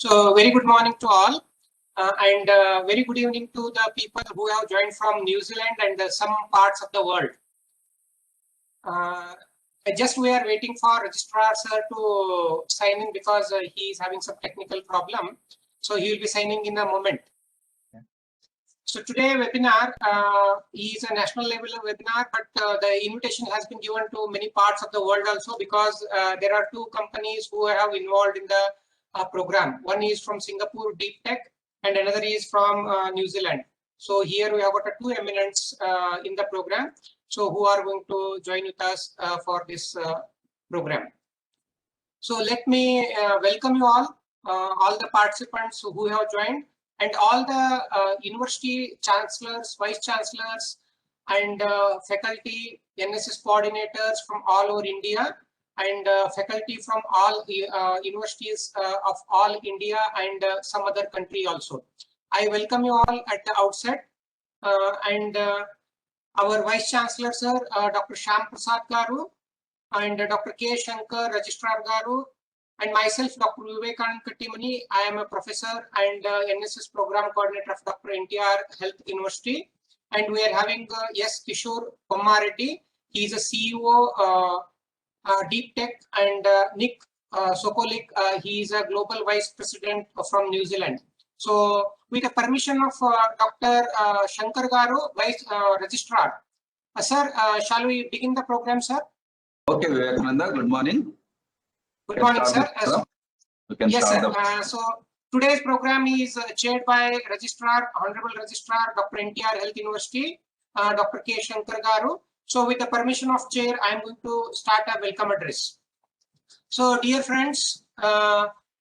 So very good morning to all and very good evening to the people who have joined from New Zealand and some parts of the world. We are waiting for Registrar sir to sign in because he is having some technical problem. So he will be signing in a moment. So today webinar is a national level webinar, but the invitation has been given to many parts of the world also because there are two companies who have involved in the program. One is from Singapore, Deep Tech, and another is from New Zealand. So here we have got two eminents in the program, so who are going to join with us for this program. So let me welcome you all the participants who have joined, and all the university chancellors, vice chancellors, and faculty, NSS coordinators from all over India, and faculty from all universities of all India and some other country also. I welcome you all at the outset, and our Vice Chancellor sir, Dr. Shyam Prasad Garu, and Dr. Sankar Registrar Garu, and myself, Dr. Vivekanand Kattimani. I am a professor and NSS Program Coordinator of Dr. NTR Health University, and we are having yes, Kishore From Singapore. He is a CEO Deep Tech, and Uneeq Sokolich, he is a Global Vice President from New Zealand. So with the permission of Dr. Sankar Garu, Vice Registrar. Sir, shall we begin the program, sir? Okay, Vivekananda, good morning. Good morning, sir. Yes, sir. So today's program is chaired by Registrar, Honorable Registrar, Dr. NTR Health University, Dr. Sankar Garu. So with the permission of chair, I am going to start a welcome address. So dear friends,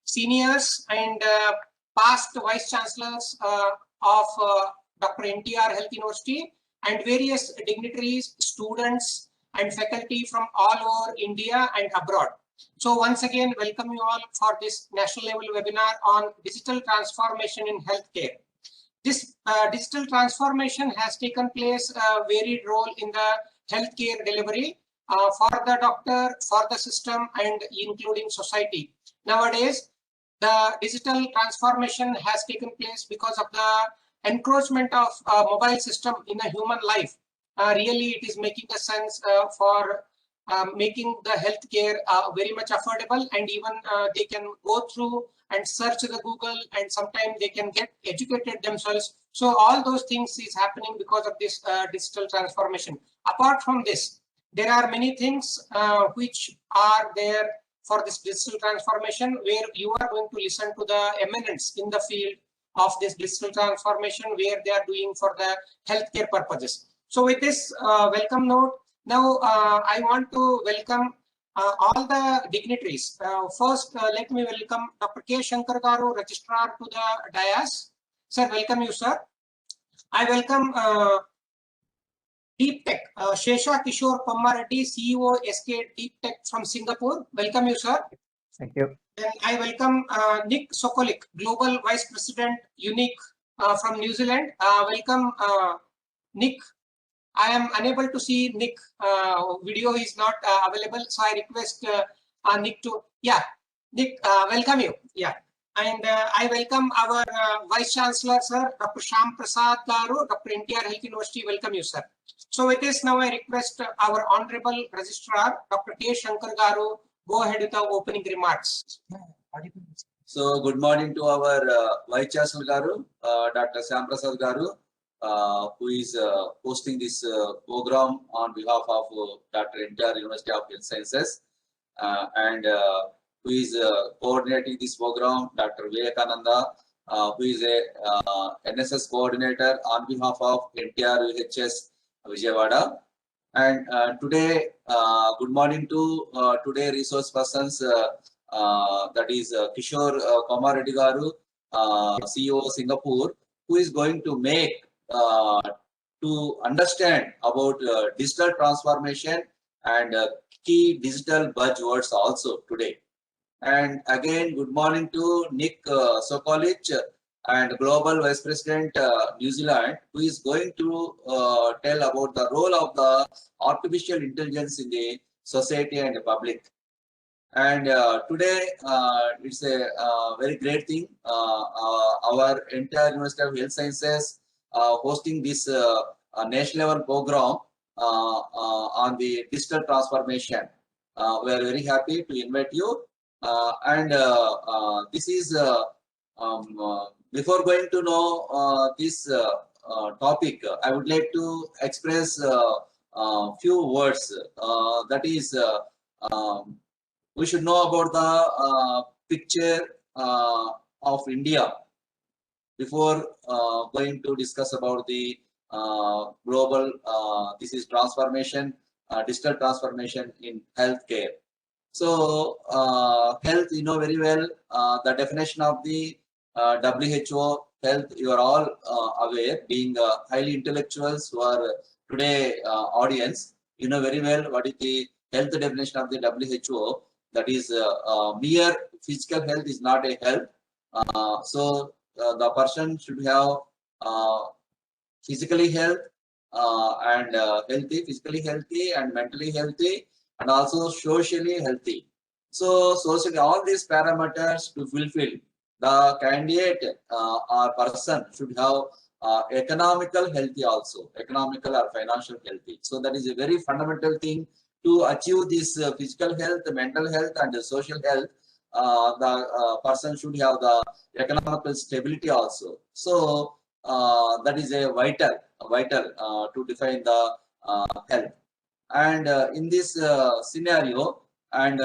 seniors and past vice chancellors of Dr. NTR Health University, and various dignitaries, students and faculty from all over India and abroad. So once again, welcome you all for this national level webinar on digital transformation in healthcare. This digital transformation has taken place a varied role in the healthcare delivery for the doctor, for the system, and including society. Nowadays, the digital transformation has taken place because of the encroachment of mobile system in a human life. Really, it is making a sense for making the healthcare very much affordable, and even they can go through and search the Google, and sometimes they can get educated themselves. So all those things is happening because of this digital transformation. Apart from this, there are many things which are there for this digital transformation, where you are going to listen to the eminents in the field of this digital transformation, where they are doing for the healthcare purposes. So with this welcome note, now I want to welcome all the dignitaries. First, let me welcome Dr. Sankar Garu, Registrar, to the dais. Sir, welcome you, sir. I welcome Deep Tech, Shesha Kishore From Singapore, CEO SK Deep Tech from Singapore. Welcome you, sir. Thank you. Then I welcome Uneeq Sokolich, Global Vice President, Uneeq from New Zealand. Welcome Uneeq. I am unable to see Uneeq. Video is not available, so I request Uneeq to, yeah, Uneeq, welcome you. Yeah. And I welcome our Vice Chancellor, sir, Dr. Shyam Prasad Garu, Dr. NTR Health University. Welcome you, sir. So with this, now I request our Honorable Registrar, Dr. Sankar Garu, go ahead with the opening remarks. So good morning to our Vice Chancellor Garu, Dr. Shyam Prasad Garu, who is hosting this program on behalf of Dr. NTR University of Health Sciences, and who is coordinating this program, Dr. Vivekananda, who is a NSS coordinator on behalf of NTR UHS Vijayawada. And today, good morning to today resource persons, that is Kishore From Singapore, CEO Singapore, who is going to make to understand about digital transformation and key digital buzzwords also today. And again, good morning to Uneeq Sokolich and Global Vice President New Zealand, who is going to tell about the role of the artificial intelligence in the society and the public. And today it's a very great thing. Our entire University of Health Sciences hosting this national level program on the digital transformation. We are very happy to invite you. And this is before going to know this topic, I would like to express few words. That is, we should know about the picture of India before going to discuss about the global this is transformation, digital transformation in healthcare. So health, you know very well the definition of the WHO health. You are all aware, being highly intellectuals who are today audience. You know very well what is the health definition of the WHO. That is mere physical health is not a health. So the person should have physically health and healthy, physically healthy and mentally healthy, and also socially healthy. So socially, all these parameters to fulfill, the candidate or person should have economical healthy also, economical or financial healthy. So that is a very fundamental thing to achieve this physical health, mental health and social health. The person should have the economical stability also. So that is a vital to define the health. And in this scenario, and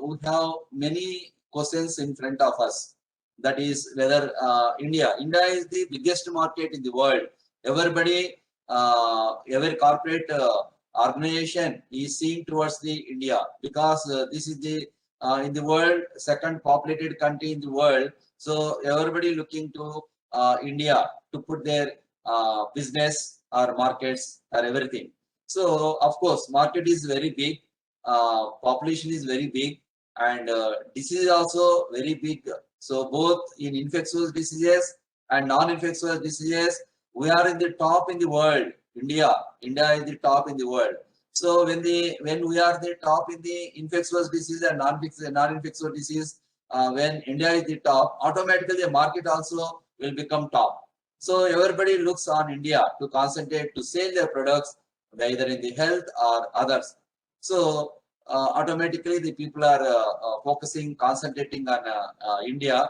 we have many questions in front of us. That is whether India is the biggest market in the world. Everybody, every corporate organization is seeing towards the India, because this is the in the world second populated country in the world. So everybody looking to India to put their business or markets or everything. So of course, market is very big, population is very big, and disease is also very big. So both in infectious diseases and non-infectious diseases, we are in the top in the world. India is the top in the world. So when we are the top in the infectious disease and non-infectious disease, when India is the top, automatically the market also will become top. So everybody looks on India to concentrate to sell their products, either in the health or others. So automatically the people are focusing, concentrating on India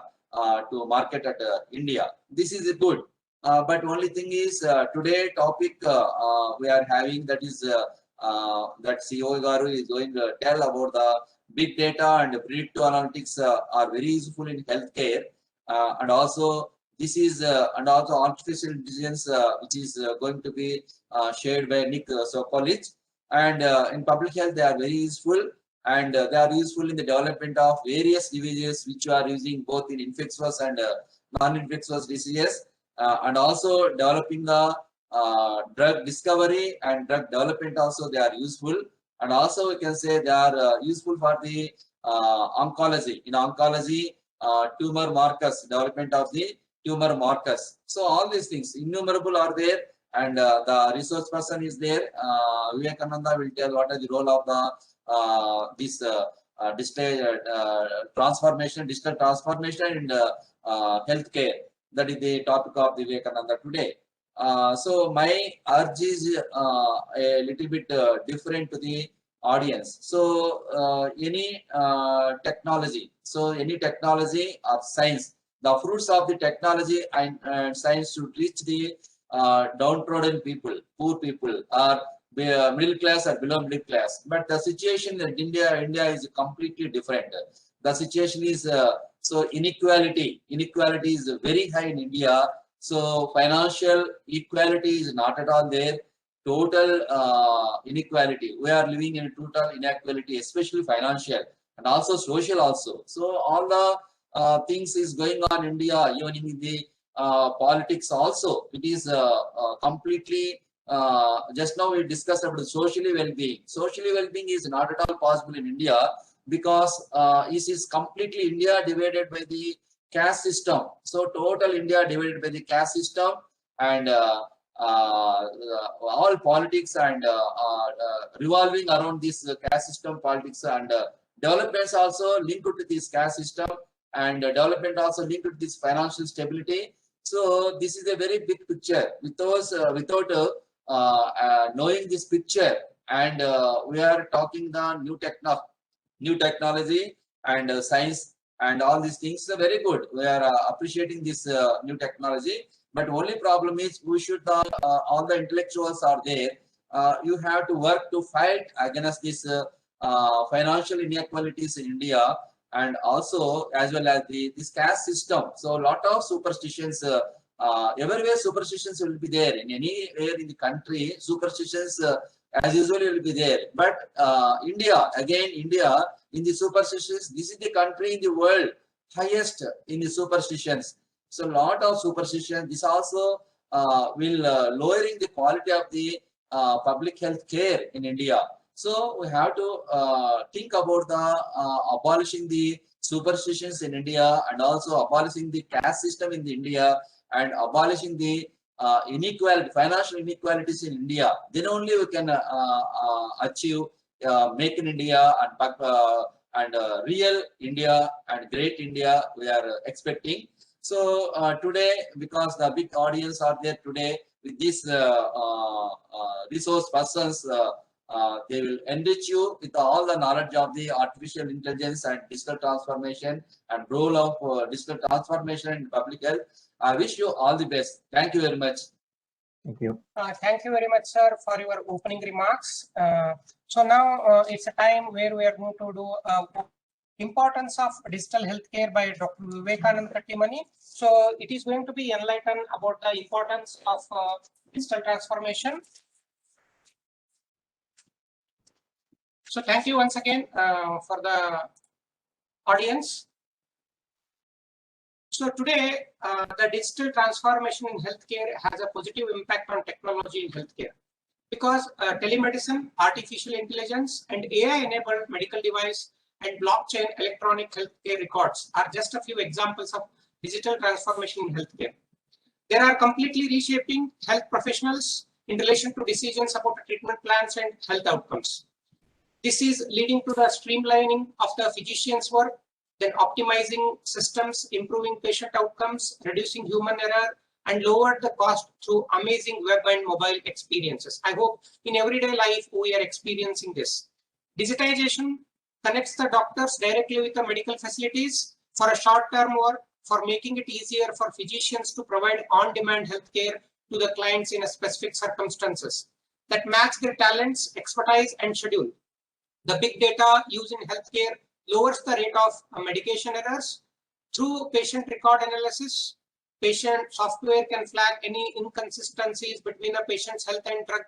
to market at India. This is good. But only thing is today topic we are having, that is that CEO Garu is going to tell about the big data and predictive analytics are very useful in healthcare, and also this is and also artificial intelligence which is going to be shared by Uneeq Sokolich, and in public health they are very useful, and they are useful in the development of various diseases which are using both in infectious and non-infectious diseases, and also developing the drug discovery and drug development also they are useful, and also we can say they are useful for the oncology. In oncology, tumor markers, development of the tumor markers. So all these things innumerable are there, and the resource person is there. Vivekananda will tell what is the role of the this digital transformation in healthcare. That is the topic of the Vivekananda today. So my urge is a little bit different to the audience. So any technology, or science, the fruits of the technology and science should reach the downtrodden people, poor people, or middle class or below middle class. But the situation in India is completely different. The situation is so inequality is very high in India. So financial equality is not at all there. Total inequality. We are living in a total inequality, especially financial and also social also. So all the things is going on in India, even in the politics also. It is completely, just now we discussed about socially well-being. Socially well-being is not at all possible in India, because it is completely India divided by the caste system. So total India divided by the caste system, and all politics and revolving around this caste system, politics and developments also linked to this caste system, and development also linked to this financial stability. So this is a very big picture. Without knowing this picture, and we are talking the new technology and science and all these things are very good. We are appreciating this new technology, but only problem is we should all the intellectuals are there. You have to work to fight against this financial inequalities in India, and also as well as this caste system. So a lot of superstitions, everywhere superstitions will be there. In anywhere in the country, superstitions as usually will be there. But India in the superstitions, this is the country in the world highest in the superstitions. So a lot of superstition. This also will lowering the quality of the public health care in India. So we have to think about the abolishing the superstitions in India, and also abolishing the caste system in the India, and abolishing the financial inequalities in India. Then only we can achieve make in India and real India and great India we are expecting. So today, because the big audience are there today with these resource persons, they will enrich you with all the knowledge of the artificial intelligence and digital transformation and role of digital transformation in public health. I wish you all the best. Thank you very much. Thank you. Thank you very much, sir, for your opening remarks. So now it's a time where we are going to do importance of digital healthcare by Dr. Vivekanand Kattimani. So it is going to be enlightened about the importance of digital transformation. So thank you once again for the audience. So today, the digital transformation in healthcare has a positive impact on technology in healthcare, because telemedicine, artificial intelligence, and AI-enabled medical device and blockchain electronic healthcare records are just a few examples of digital transformation in healthcare. They are completely reshaping health professionals in relation to decisions about treatment plans and health outcomes. This is leading to the streamlining of the physician's work, then optimizing systems, improving patient outcomes, reducing human error, and lower the cost through amazing web and mobile experiences. I hope in everyday life we are experiencing this. Digitization connects the doctors directly with the medical facilities for a short-term work, for making it easier for physicians to provide on-demand healthcare to the clients in a specific circumstances that match their talents, expertise, and schedule. The big data used in healthcare lowers the rate of medication errors. Through patient record analysis, patient software can flag any inconsistencies between a patient's health and drug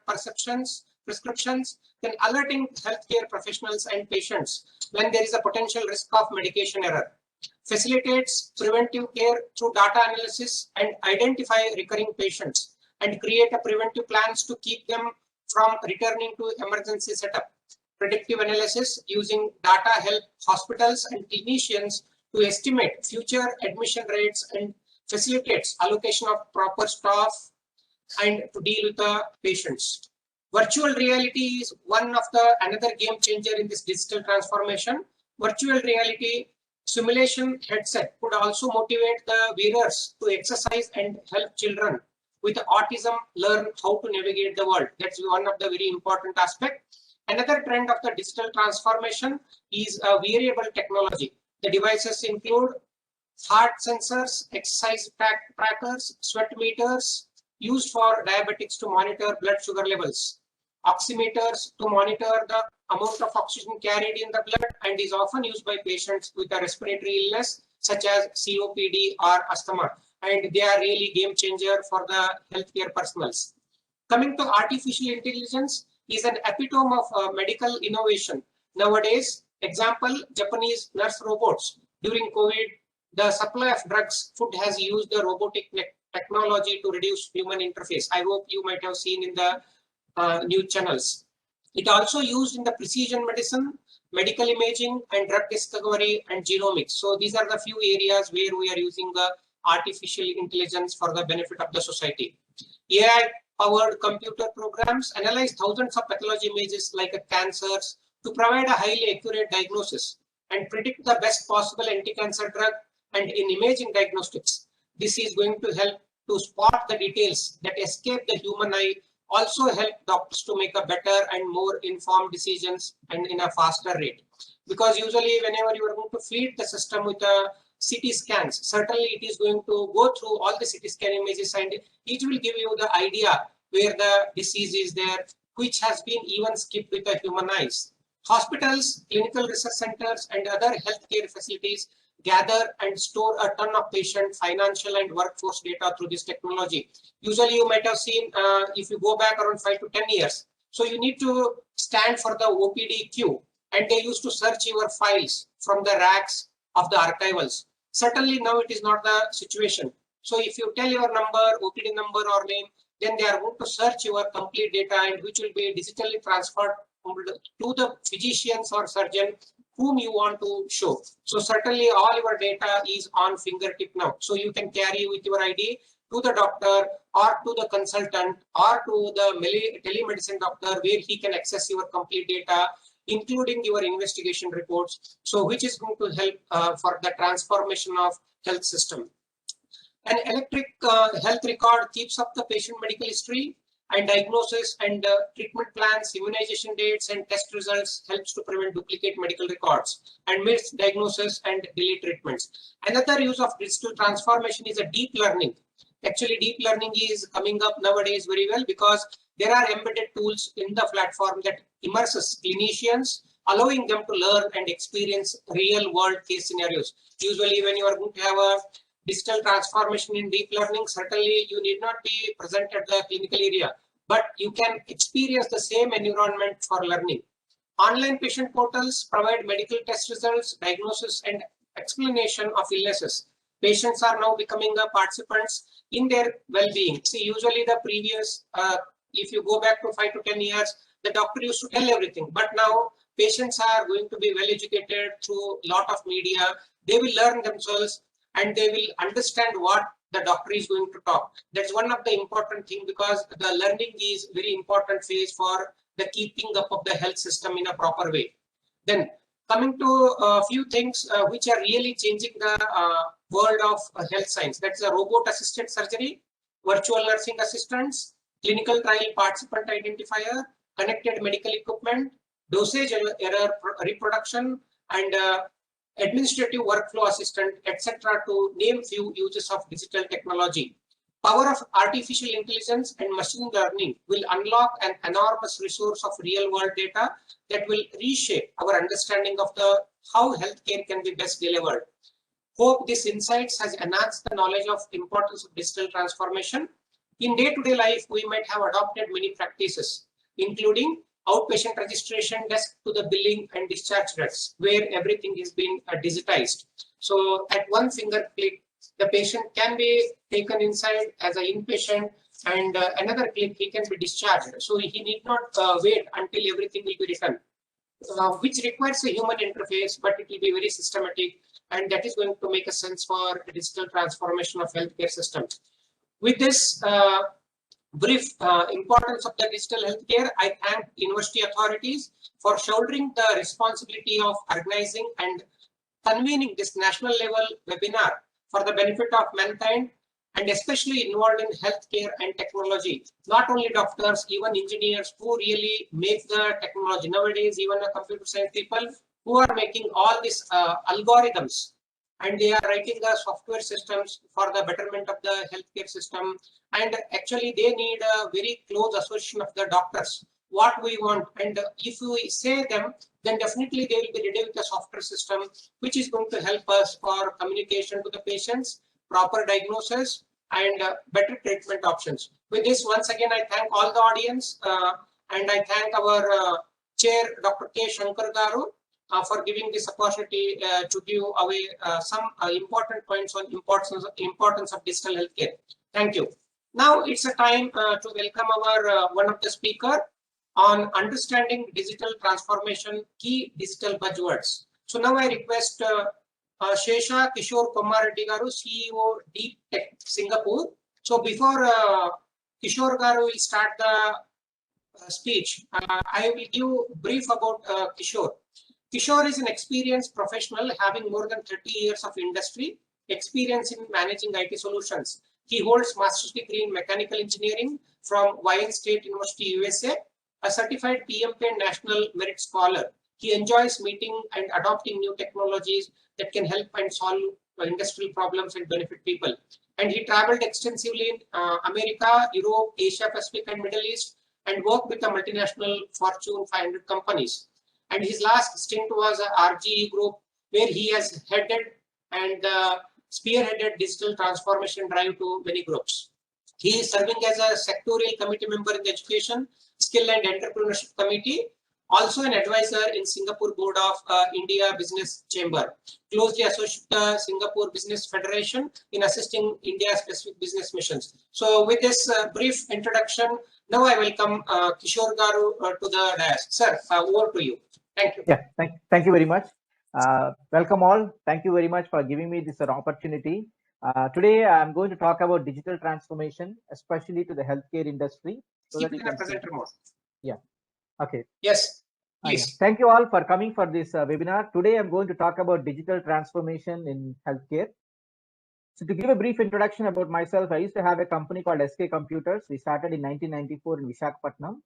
prescriptions, then alerting healthcare professionals and patients when there is a potential risk of medication error. Facilitates preventive care through data analysis and identify recurring patients and create a preventive plans to keep them from returning to emergency setup. Predictive analysis using data help hospitals and clinicians to estimate future admission rates and facilitates allocation of proper staff and to deal with the patients. Virtual reality is another game changer in this digital transformation. Virtual reality simulation headset could also motivate the wearers to exercise and help children with autism learn how to navigate the world. That's one of the very important aspects. Another trend of the digital transformation is wearable technology. The devices include heart sensors, exercise trackers, sweat meters used for diabetics to monitor blood sugar levels, oximeters to monitor the amount of oxygen carried in the blood, and is often used by patients with a respiratory illness such as COPD or asthma. And they are really game changer for the healthcare personnels. Coming to artificial intelligence, is an epitome of medical innovation. Nowadays, example, Japanese nurse robots. During COVID, the supply of drugs, food has used the robotic technology to reduce human interface. I hope you might have seen in the news channels. It also used in the precision medicine, medical imaging, and drug discovery and genomics. So these are the few areas where we are using the artificial intelligence for the benefit of the society. AI-powered computer programs analyze thousands of pathology images like cancers to provide a highly accurate diagnosis and predict the best possible anti-cancer drug. And in imaging diagnostics, this is going to help to spot the details that escape the human eye, also help doctors to make a better and more informed decisions and in a faster rate. Because usually whenever you are going to feed the system with a CT scans, certainly it is going to go through all the CT scan images and it will give you the idea where the disease is there, which has been even skipped with the human eyes. Hospitals, clinical research centers, and other healthcare facilities gather and store a ton of patient, financial, and workforce data through this technology. Usually you might have seen, if you go back around 5 to 10 years, so you need to stand for the OPD queue, and they used to search your files from the racks of the archivals. Certainly now it is not the situation. So if you tell your number, OPD number or name, then they are going to search your complete data, and which will be digitally transferred to the physicians or surgeon whom you want to show. So certainly all your data is on fingertip now. So you can carry with your ID to the doctor or to the consultant or to the telemedicine doctor, where he can access your complete data, including your investigation reports. So which is going to help for the transformation of health system. An electric health record keeps up the patient medical history and diagnosis and treatment plans, immunization dates, and test results, helps to prevent duplicate medical records and misdiagnosis and delay treatments. Another use of digital transformation is a deep learning. Actually, deep learning is coming up nowadays very well, because there are embedded tools in the platform that immerses clinicians, allowing them to learn and experience real world case scenarios. Usually when you are going to have a digital transformation in deep learning, certainly you need not be present at the clinical area, but you can experience the same environment for learning. Online patient portals provide medical test results, diagnosis, and explanation of illnesses. Patients are now becoming the participants in their well-being. See, usually the previous, if you go back to 5 to 10 years, the doctor used to tell everything, but now patients are going to be well educated through a lot of media. They will learn themselves, and they will understand what the doctor is going to talk. That's one of the important things, because the learning is very important phase for the keeping up of the health system in a proper way. Then coming to a few things which are really changing the world of health science. That's a robot assisted surgery, virtual nursing assistants, clinical trial participant identifier, connected medical equipment, dosage error reproduction, and administrative workflow assistant, etc., to name few uses of digital technology. Power of artificial intelligence and machine learning will unlock an enormous resource of real world data that will reshape our understanding of how healthcare can be best delivered. Hope this insights has enhanced the knowledge of importance of digital transformation. In day-to-day life, we might have adopted many practices, including outpatient registration desk to the billing and discharge desks, where everything is being digitized. So at one finger click, the patient can be taken inside as an inpatient, and another click he can be discharged. So he need not wait until everything will be written, which requires a human interface, but it will be very systematic, and that is going to make a sense for digital transformation of healthcare systems. With this brief importance of the digital healthcare, I thank university authorities for shouldering the responsibility of organizing and convening this national level webinar for the benefit of mankind, and especially involved in healthcare and technology. Not only doctors, even engineers who really make the technology. Nowadays, even the computer science people who are making all these algorithms, and they are writing the software systems for the betterment of the healthcare system. And actually they need a very close association of the doctors, what we want. And if we say them, then definitely they will be ready with the software system, which is going to help us for communication to the patients, proper diagnosis, and better treatment options. With this, once again, I thank all the audience, and I thank our chair, Dr. K. Shankar Garu, for giving this opportunity to give away some important points on importance of digital healthcare. Thank you. Now it's a time to welcome our one of the speaker on understanding digital transformation, key digital buzzwords. So now I request Shesha Kishore From Singapore, CEO Deep Tech Singapore. So before Kishore Garu will start the speech, I will give brief about Kishore. Kishore is an experienced professional having more than 30 years of industry experience in managing IT solutions. He holds master's degree in mechanical engineering from Wayne State University, USA, a certified PMP and National Merit Scholar. He enjoys meeting and adopting new technologies that can help and solve industrial problems and benefit people. And he traveled extensively in America, Europe, Asia Pacific, and Middle East, and worked with the multinational Fortune 500 companies. And his last stint was RGE Group, where he has headed and spearheaded digital transformation drive to many groups. He is serving as a sectorial committee member in the Education, Skill and Entrepreneurship Committee, also an advisor in Singapore Board of India Business Chamber, closely associated with the Singapore Business Federation in assisting India-specific business missions. So with this brief introduction, now I welcome Kishore Garu to the dais. Sir, over to you. Thank you. Yeah, thank you very much. Welcome all. Thank you very much for giving me this opportunity. Today, I'm going to talk about digital transformation, especially to the healthcare industry. So Keep that you the can presenter mode. Yeah. Okay. Yes, please. Yeah. Thank you all for coming for this webinar. Today, I'm going to talk about digital transformation in healthcare. So to give a brief introduction about myself, I used to have a company called SK Computers. We started in 1994 in Visakhapatnam.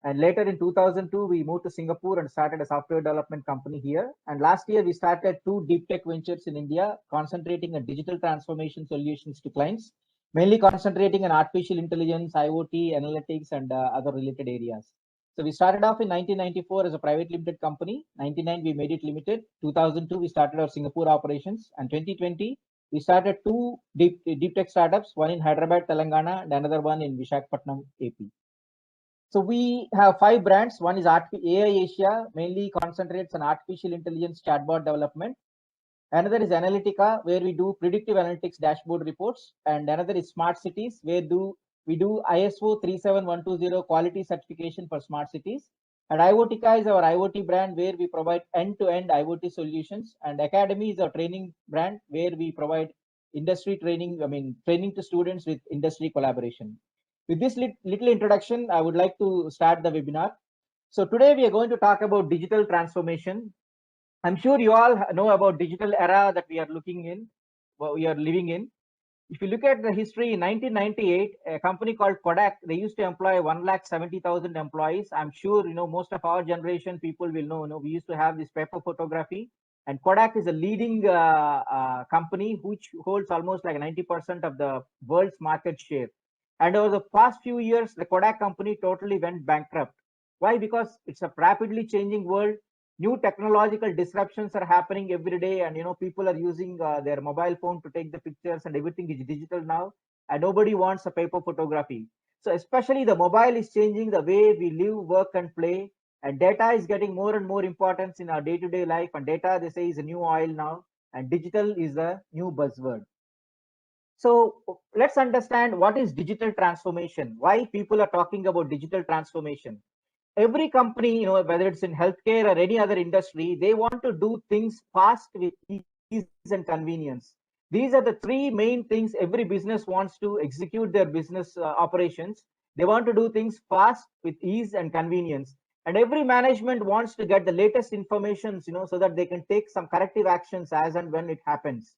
And later in 2002, we moved to Singapore and started a software development company here. And last year, we started 2 deep tech ventures in India, concentrating on digital transformation solutions to clients, mainly concentrating on artificial intelligence, IoT, analytics, and other related areas. So we started off in 1994 as a private limited company. 99, we made it limited. 2002, we started our Singapore operations. And 2020, we started 2 deep tech startups, one in Hyderabad, Telangana, and another one in Visakhapatnam, AP. So we have 5 brands. One is AI Asia, mainly concentrates on artificial intelligence chatbot development. Another is Analytica, where we do predictive analytics dashboard reports. And another is Smart Cities, where we do ISO 37120 quality certification for smart cities. And IoTika is our IoT brand, where we provide end-to-end IoT solutions. And Academy is our training brand, where we provide industry training, training to students with industry collaboration. With this little introduction, I would like to start the webinar. So today we are going to talk about digital transformation. I'm sure you all know about digital era that we are living in. If you look at the history, in 1998, a company called Kodak, they used to employ 170,000 employees. I'm sure most of our generation people will know. We used to have this paper photography, and Kodak is a leading company which holds almost like 90% of the world's market share. And over the past few years, the Kodak company totally went bankrupt. Why? Because it's a rapidly changing world. New technological disruptions are happening every day, and people are using their mobile phone to take the pictures, and everything is digital now, and nobody wants a paper photography. So especially the mobile is changing the way we live, work, and play, and data is getting more and more importance in our day-to-day life. And data, they say, is a new oil now, and digital is a new buzzword. So let's understand what is digital transformation, why people are talking about digital transformation. Every company, whether it's in healthcare or any other industry, they want to do things fast with ease and convenience. These are the 3 main things every business wants to execute their business operations. They want to do things fast with ease and convenience. And every management wants to get the latest information, so that they can take some corrective actions as and when it happens.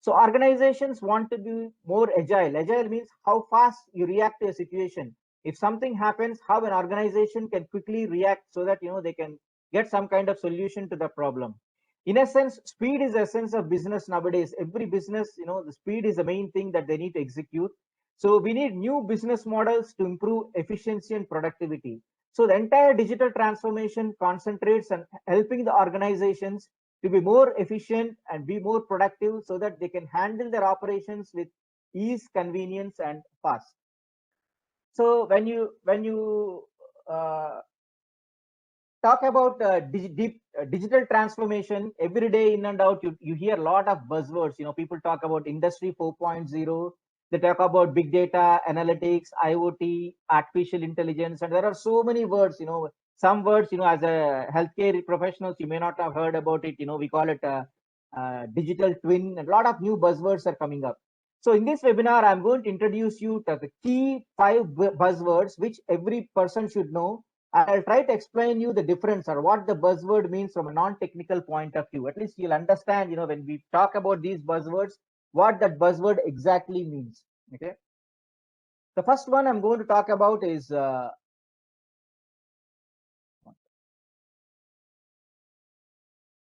So organizations want to be more agile. Agile means how fast you react to a situation. If something happens, how an organization can quickly react so that they can get some kind of solution to the problem. In a sense, speed is the essence of business nowadays. Every business, the speed is the main thing that they need to execute. So we need new business models to improve efficiency and productivity. So the entire digital transformation concentrates on helping the organizations to be more efficient and be more productive, so that they can handle their operations with ease, convenience, and fast. So when you talk about digital transformation, every day in and out, you hear a lot of buzzwords. People talk about Industry 4.0. They talk about big data, analytics, IoT, artificial intelligence, and there are so many words. Some words, as a healthcare professionals, you may not have heard about it. We call it a digital twin. A lot of new buzzwords are coming up. So in this webinar, I'm going to introduce you to the key 5 buzzwords which every person should know, I'll try to explain you the difference or what the buzzword means from a non-technical point of view. At least you'll understand, when we talk about these buzzwords, what that buzzword exactly means. Okay. The first one I'm going to talk about is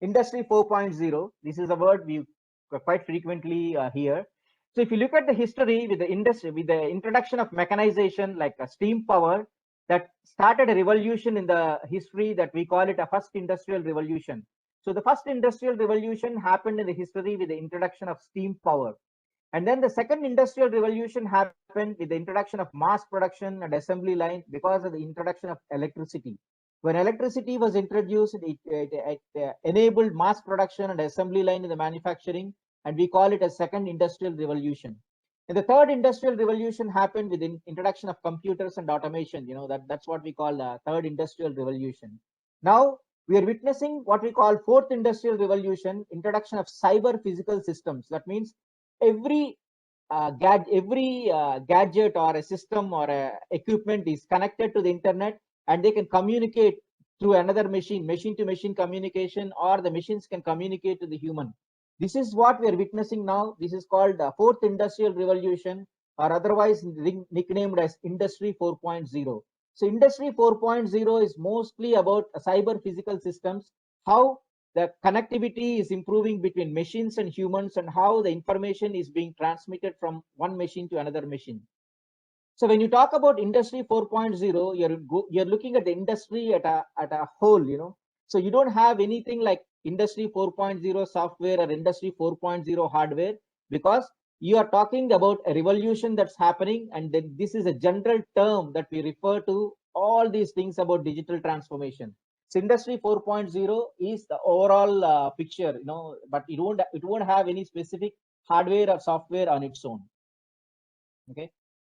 Industry 4.0. This is a word we quite frequently hear. So if you look at the history with the industry, with the introduction of mechanization like steam power, that started a revolution in the history that we call it a first industrial revolution. So the first industrial revolution happened in the history with the introduction of steam power. And then the second industrial revolution happened with the introduction of mass production and assembly line because of the introduction of electricity. When electricity was introduced, it enabled mass production and assembly line in the manufacturing, and we call it a second industrial revolution. And the third industrial revolution happened with the introduction of computers and automation. That's what we call the third industrial revolution. Now we are witnessing what we call fourth industrial revolution, introduction of cyber physical systems. That means every gadget or a system or a equipment is connected to the internet, and they can communicate through another machine to machine communication, or the machines can communicate to the human. This is what we are witnessing now. This is called the fourth industrial revolution, or otherwise nicknamed as Industry 4.0. So Industry 4.0 is mostly about cyber physical systems, how the connectivity is improving between machines and humans, and how the information is being transmitted from one machine to another machine. So when you talk about Industry 4.0, you're looking at the industry at a whole. So you don't have anything like Industry 4.0 software or Industry 4.0 hardware, because you are talking about a revolution that's happening, and then this is a general term that we refer to all these things about digital transformation. So Industry 4.0 is the overall picture, but it won't have any specific hardware or software on its own. Okay.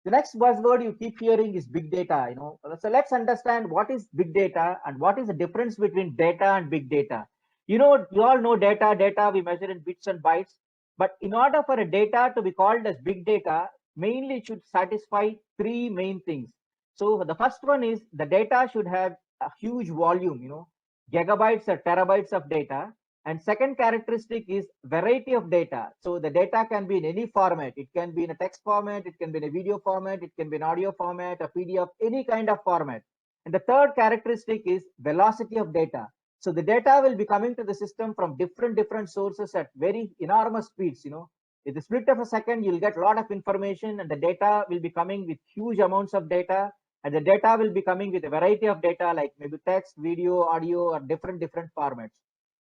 The next buzzword you keep hearing is big data. So let's understand what is big data and what is the difference between data and big data. You all know data. Data we measure in bits and bytes. But in order for a data to be called as big data, mainly it should satisfy three main things. So the first one is the data should have a huge volume, gigabytes or terabytes of data. And second characteristic is variety of data. So the data can be in any format. It can be in a text format, it can be in a video format, it can be an audio format, a PDF, any kind of format. And the third characteristic is velocity of data. So the data will be coming to the system from different sources at very enormous speeds. With the split of a second, you'll get a lot of information, and the data will be coming with huge amounts of data. And the data will be coming with a variety of data like maybe text, video, audio, or different formats.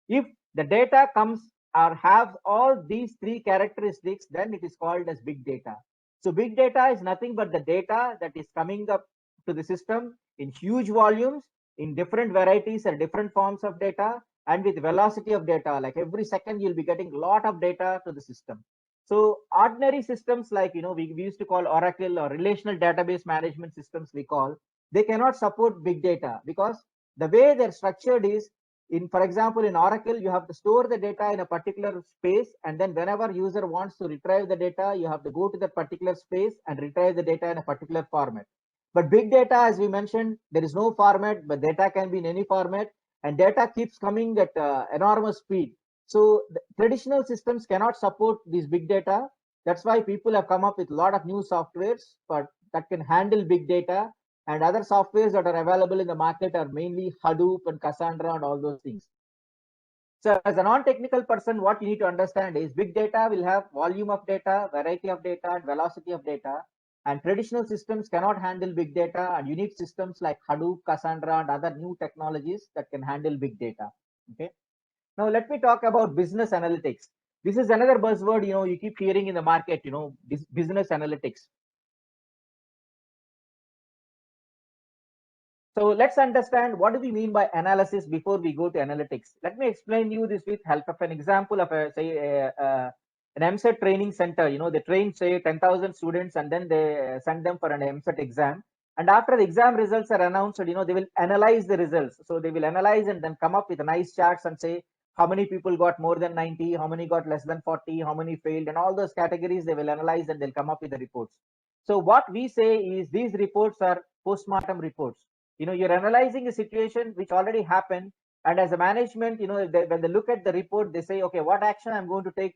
If the data comes or have all these three characteristics, then it is called as big data. So big data is nothing but the data that is coming up to the system in huge volumes, in different varieties and different forms of data, and with velocity of data. Like every second, you'll be getting a lot of data to the system. So ordinary systems like, we used to call Oracle or relational database management systems, they cannot support big data, because the way they're structured is, for example, in Oracle, you have to store the data in a particular space, and then whenever user wants to retrieve the data, you have to go to that particular space and retrieve the data in a particular format. But big data, as we mentioned, there is no format, but data can be in any format, and data keeps coming at enormous speed. So the traditional systems cannot support these big data. That's why people have come up with a lot of new softwares that can handle big data. And other softwares that are available in the market are mainly Hadoop and Cassandra and all those things. So as a non-technical person, what you need to understand is big data will have volume of data, variety of data, and velocity of data. And traditional systems cannot handle big data, and you need systems like Hadoop, Cassandra, and other new technologies that can handle big data. Okay. Now let me talk about business analytics. This is another buzzword, you keep hearing in the market, business analytics. So let's understand what do we mean by analysis before we go to analytics. Let me explain you this with help of an example of an MSET training center. They train say 10,000 students, and then they send them for an MSET exam. And after the exam results are announced, they will analyze the results. So they will analyze and then come up with nice charts and say how many people got more than 90, how many got less than 40, how many failed, and all those categories they will analyze, and they'll come up with the reports. So what we say is these reports are postmortem reports. You're analyzing a situation which already happened, and as a management, when they look at the report, they say, okay, what action I'm going to take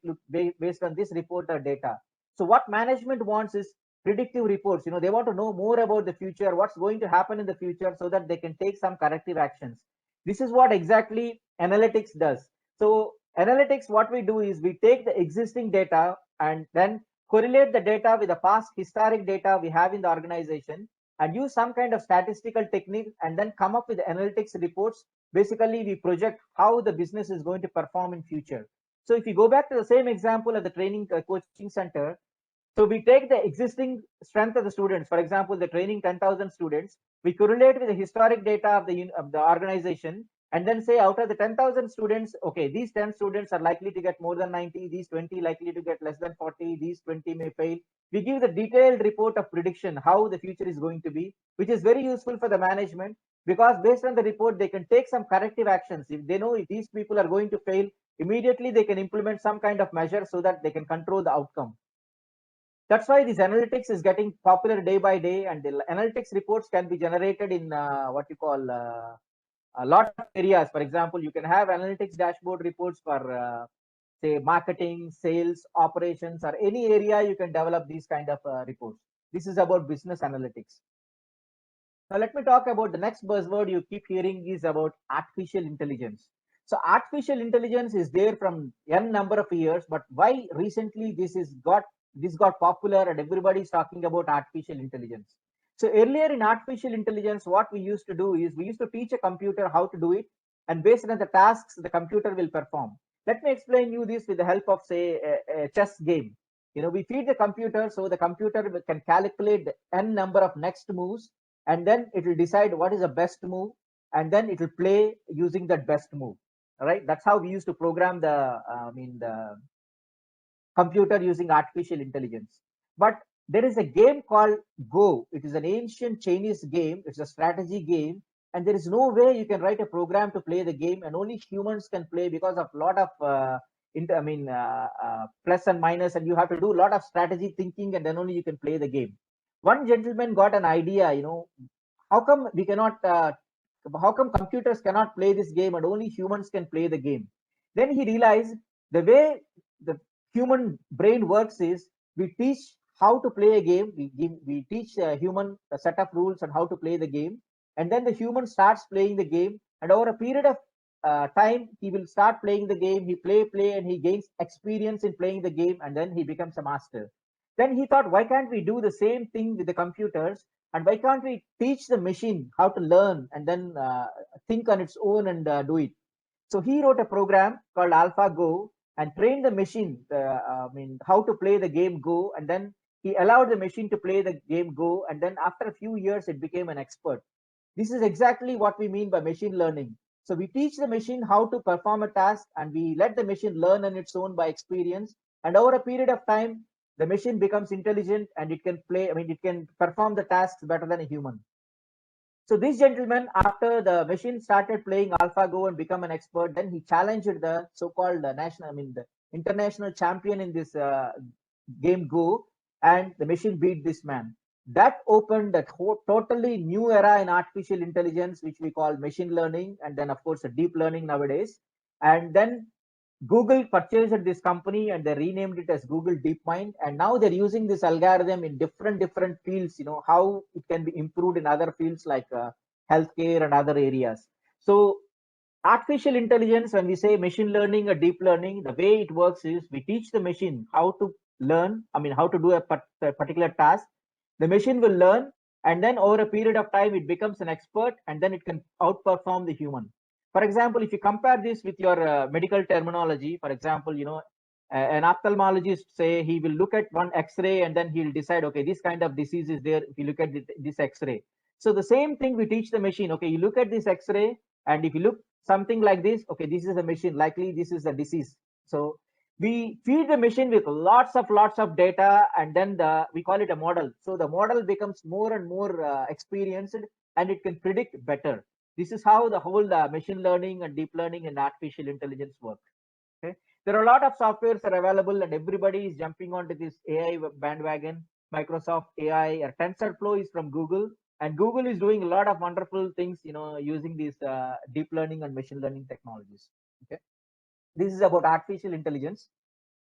based on this report or data. So what management wants is predictive reports. They want to know more about the future, what's going to happen in the future, so that they can take some corrective actions. This is what exactly analytics does. So analytics, what we do is we take the existing data and then correlate the data with the past historic data we have in the organization, and use some kind of statistical technique, and then come up with analytics reports. Basically, we project how the business is going to perform in future. So if you go back to the same example of the training coaching center, so we take the existing strength of the students, for example, the training 10,000 students, we correlate with the historic data of the organization, and then say out of the 10,000 students, okay, these 10 students are likely to get more than 90, these 20 likely to get less than 40, these 20 may fail. We give the detailed report of prediction, how the future is going to be, which is very useful for the management, because based on the report, they can take some corrective actions. If they know if these people are going to fail, immediately they can implement some kind of measure so that they can control the outcome. That's why this analytics is getting popular day by day, and the analytics reports can be generated in what you call a lot of areas. For example, you can have analytics dashboard reports for say marketing, sales, operations, or any area you can develop these kind of reports. This is about business analytics. Now let me talk about the next buzzword you keep hearing is about artificial intelligence. So artificial intelligence is there from n number of years, but why recently this got popular and everybody is talking about artificial intelligence? So earlier in artificial intelligence, what we used to do is we used to teach a computer how to do it, and based on the tasks the computer will perform. Let me explain you this with the help of say a chess game. We feed the computer, so the computer can calculate the n number of next moves, and then it will decide what is the best move, and then it will play using that best move. All right, that's how we used to program the computer using artificial intelligence. But there is a game called Go. It is an ancient Chinese game. It's a strategy game, and there is no way you can write a program to play the game, and only humans can play because of a lot of plus and minus, and you have to do a lot of strategy thinking, and then only you can play the game. One gentleman got an idea. How come we cannot? How come computers cannot play this game and only humans can play the game? Then he realized the way the human brain works is we teach how to play a game. We teach a human a set of rules on how to play the game, and then the human starts playing the game, and over a period of time he will start playing the game. He play, and he gains experience in playing the game, and then he becomes a master. Then he thought, why can't we do the same thing with the computers, and why can't we teach the machine how to learn and then think on its own and do it? So he wrote a program called AlphaGo and trained the machine, how to play the game Go, and then he allowed the machine to play the game Go, and then after a few years, it became an expert. This is exactly what we mean by machine learning. So we teach the machine how to perform a task, and we let the machine learn on its own by experience. And over a period of time, the machine becomes intelligent and it can it can perform the tasks better than a human. So this gentleman, after the machine started playing AlphaGo and become an expert, then he challenged the so-called the international champion in this game Go, and the machine beat this man. That opened a totally new era in artificial intelligence, which we call machine learning, and then of course deep learning nowadays. And then Google purchased this company and they renamed it as Google DeepMind, and now they're using this algorithm in different fields. How it can be improved in other fields like healthcare and other areas. So artificial intelligence, when we say machine learning or deep learning, the way it works is we teach the machine how to learn, how to do a particular task. The machine will learn, and then over a period of time, it becomes an expert, and then it can outperform the human. For example, if you compare this with your medical terminology, for example, an ophthalmologist, say he will look at one X-ray and then he'll decide, okay, this kind of disease is there if you look at this X-ray. So the same thing we teach the machine. Okay, you look at this X-ray, and if you look something like this, okay, this is a machine, likely this is a disease. So we feed the machine with lots of data, and then we call it a model. So the model becomes more and more experienced, and it can predict better. This is how the whole machine learning and deep learning and artificial intelligence work. Okay, there are a lot of softwares are available, and everybody is jumping onto this AI bandwagon. Microsoft AI or TensorFlow is from Google. And Google is doing a lot of wonderful things, using these deep learning and machine learning technologies. Okay, this is about artificial intelligence.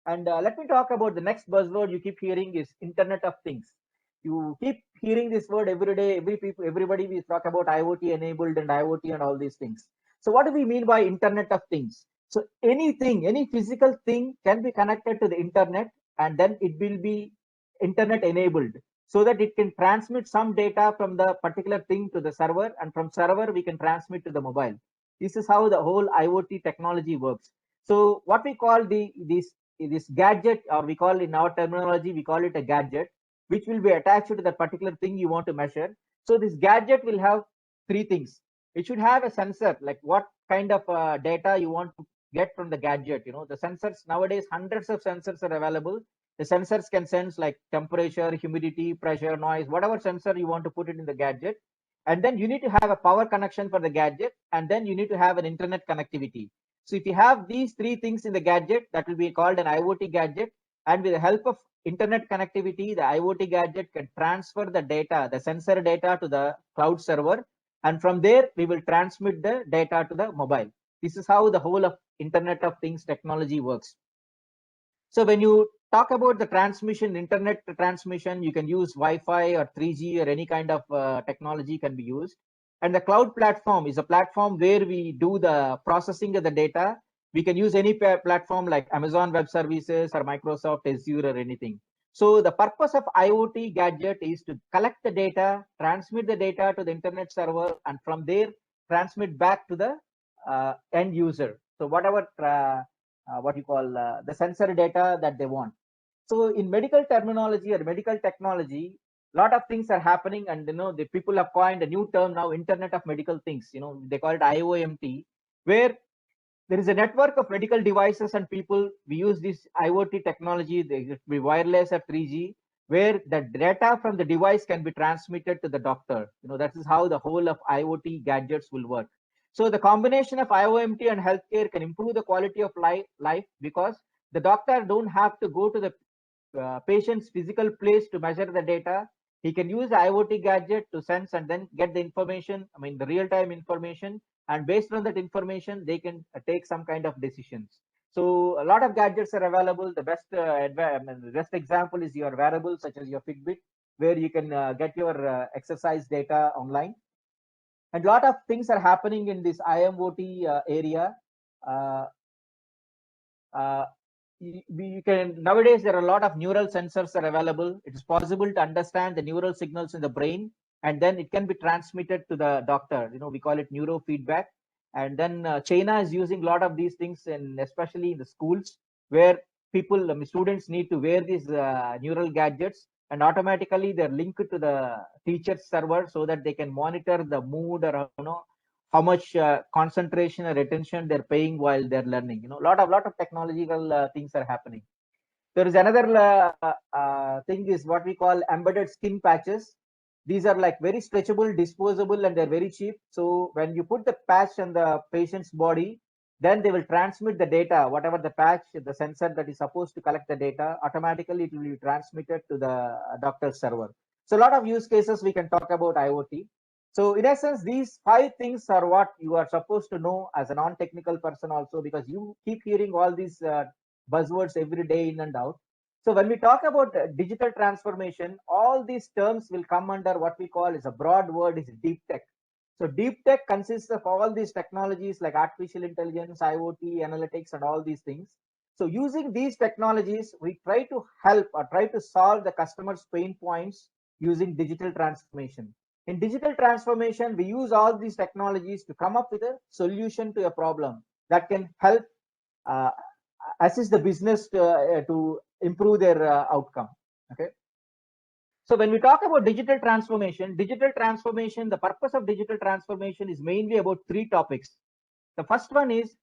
And let me talk about the next buzzword you keep hearing is Internet of Things. You keep hearing this word every day. Everybody we talk about IoT enabled and IoT and all these things. So what do we mean by Internet of Things? So anything, any physical thing can be connected to the internet, and then it will be internet enabled, so that it can transmit some data from the particular thing to the server, and from server we can transmit to the mobile. This is how the whole IoT technology works. So what we call this gadget, or we call in our terminology, we call it a gadget, which will be attached to that particular thing you want to measure. So this gadget will have three things. It should have a sensor, like what kind of data you want to get from the gadget. The sensors nowadays, hundreds of sensors are available. The sensors can sense like temperature, humidity, pressure, noise, whatever sensor you want to put it in the gadget. And then you need to have a power connection for the gadget, and then you need to have an internet connectivity. So if you have these three things in the gadget, that will be called an IoT gadget. And with the help of internet connectivity, the IoT gadget can transfer the data, the sensor data, to the cloud server. And from there, we will transmit the data to the mobile. This is how the whole of Internet of Things technology works. So when you talk about the transmission, internet transmission, you can use Wi-Fi or 3G or any kind of technology can be used. And the cloud platform is a platform where we do the processing of the data. We can use any platform like Amazon Web Services or Microsoft Azure or anything. So the purpose of IoT gadget is to collect the data, transmit the data to the internet server, and from there transmit back to the end user. So whatever what you call the sensor data that they want. So in medical terminology or medical technology, a lot of things are happening, and the people have coined a new term now, Internet of Medical Things. They call it IOMT, where there is a network of medical devices and people. We use this IoT technology, they be wireless or 3G, where the data from the device can be transmitted to the doctor. That is how the whole of IoT gadgets will work. So the combination of IOMT and healthcare can improve the quality of life, because the doctor don't have to go to the patient's physical place to measure the data. He can use the IoT gadget to sense and then get the information, the real-time information, and based on that information, they can take some kind of decisions. So a lot of gadgets are available. The best example is your wearables, such as your Fitbit, where you can get your exercise data online. And a lot of things are happening in this IoT area. You can nowadays, there are a lot of neural sensors are available. It is possible to understand the neural signals in the brain, and then it can be transmitted to the doctor. We call it neurofeedback. And then China is using a lot of these things, and especially in the schools, where students need to wear these neural gadgets, and automatically they're linked to the teacher's server, so that they can monitor the mood, or how much concentration or attention they're paying while they're learning. A lot of technological things are happening. There is another thing is what we call embedded skin patches. These are like very stretchable, disposable, and they're very cheap. So when you put the patch on the patient's body, then they will transmit the data, whatever the patch, the sensor that is supposed to collect the data, automatically it will be transmitted to the doctor's server. So a lot of use cases we can talk about IoT. So in essence, these 5 things are what you are supposed to know as a non-technical person also, because you keep hearing all these buzzwords every day in and out. So when we talk about digital transformation, all these terms will come under what we call is a broad word is deep tech. So deep tech consists of all these technologies like artificial intelligence, IoT, analytics, and all these things. So using these technologies, we try to help or try to solve the customer's pain points using digital transformation. In digital transformation, we use all these technologies to come up with a solution to a problem that can help assist the business to improve their outcome. Okay. So when we talk about digital transformation, the purpose of digital transformation is mainly about 3 topics. The first one is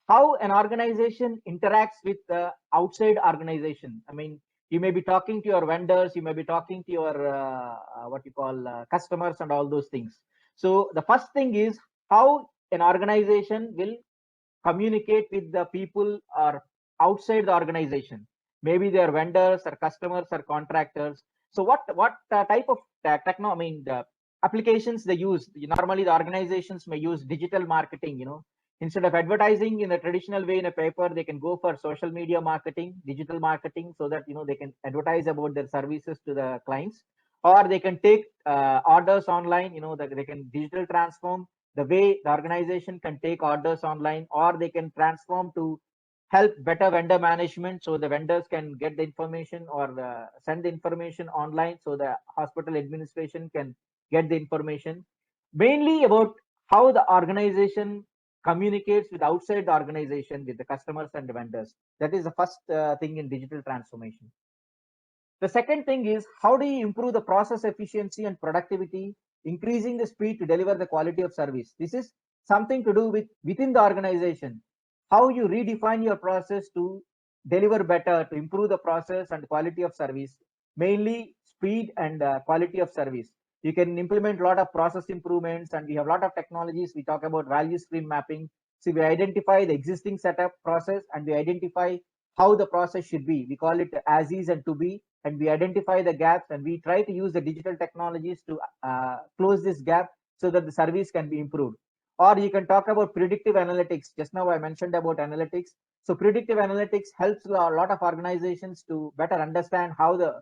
how an organization interacts with the outside organization. You may be talking to your vendors, you may be talking to your customers and all those things. So the first thing is how an organization will communicate with the people or outside the organization. Maybe they are vendors or customers or contractors. So what type of applications they use. Normally, the organizations may use digital marketing. Instead of advertising in a traditional way in a paper, they can go for social media marketing, digital marketing, so that they can advertise about their services to the clients, or they can take orders online. That they can digital transform the way the organization can take orders online, or they can transform to help better vendor management, so the vendors can get the information or send the information online, so the hospital administration can get the information, mainly about how the organization communicates with outside the organization, with the customers and the vendors. That is the first thing in digital transformation. The second thing is, how do you improve the process efficiency and productivity, increasing the speed to deliver the quality of service? This is something to do with within the organization, how you redefine your process to deliver better, to improve the process and quality of service, mainly speed and quality of service. You can implement a lot of process improvements, and we have a lot of technologies. We talk about value stream mapping. So we identify the existing setup process, and we identify how the process should be. We call it as is and to be, and we identify the gaps, and we try to use the digital technologies to close this gap so that the service can be improved. Or you can talk about predictive analytics. Just now I mentioned about analytics. So predictive analytics helps a lot of organizations to better understand how the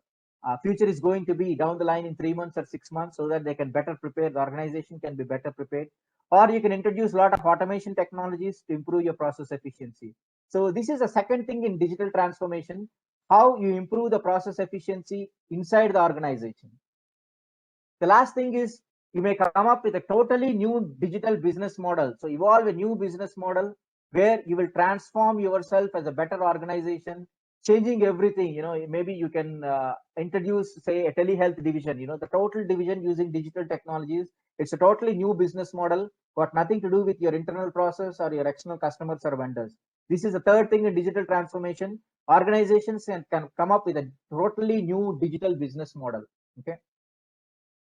future is going to be down the line in 3 months or 6 months, so that they can better prepare, the organization can be better prepared. Or you can introduce a lot of automation technologies to improve your process efficiency. So this is the second thing in digital transformation, how you improve the process efficiency inside the organization. The last thing is, you may come up with a totally new digital business model. So evolve a new business model where you will transform yourself as a better organization, changing everything. Maybe you can introduce, say, a telehealth division, the total division using digital technologies. It's a totally new business model, got nothing to do with your internal process or your external customers or vendors. This is the third thing in digital transformation. Organizations can come up with a totally new digital business model. Okay.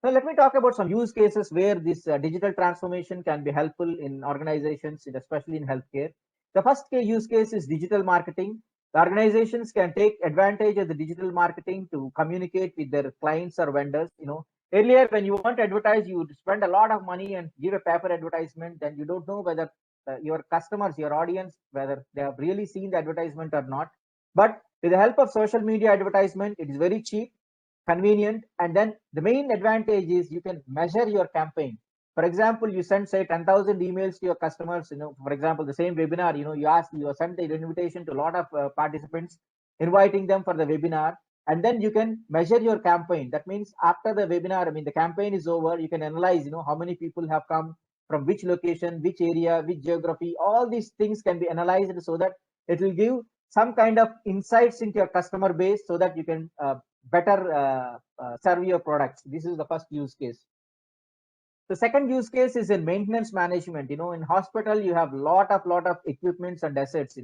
So let me talk about some use cases where this digital transformation can be helpful in organizations, especially in healthcare. The first use case is digital marketing. The organizations can take advantage of the digital marketing to communicate with their clients or vendors. Earlier, when you want to advertise, you would spend a lot of money and give a paper advertisement, then you don't know whether your customers, your audience, whether they have really seen the advertisement or not. But with the help of social media advertisement, it is very cheap, convenient, and then the main advantage is you can measure your campaign. For example, you send, say, 10,000 emails to your customers. For example, the same webinar, you send an invitation to a lot of participants, inviting them for the webinar, and then you can measure your campaign. That means after the webinar, the campaign is over, you can analyze, how many people have come from which location, which area, which geography. All these things can be analyzed so that it will give some kind of insights into your customer base, so that you can better serve your products. This is the first use case. The second use case is in maintenance management. In hospital, you have lot of equipments and assets.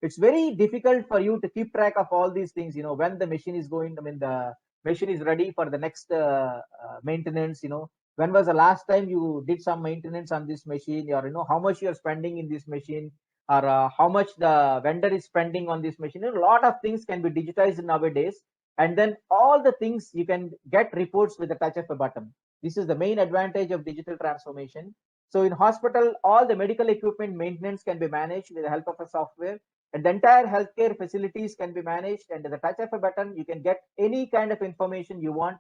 It's very difficult for you to keep track of all these things. When the machine is going, the machine is ready for the next maintenance. When was the last time you did some maintenance on this machine, or how much you're spending in this machine, or how much the vendor is spending on this machine. A lot of things can be digitized nowadays, and then all the things you can get reports with the touch of a button. This is the main advantage of digital transformation. So in hospital, all the medical equipment maintenance can be managed with the help of a software, and the entire healthcare facilities can be managed, and at the touch of a button, you can get any kind of information you want,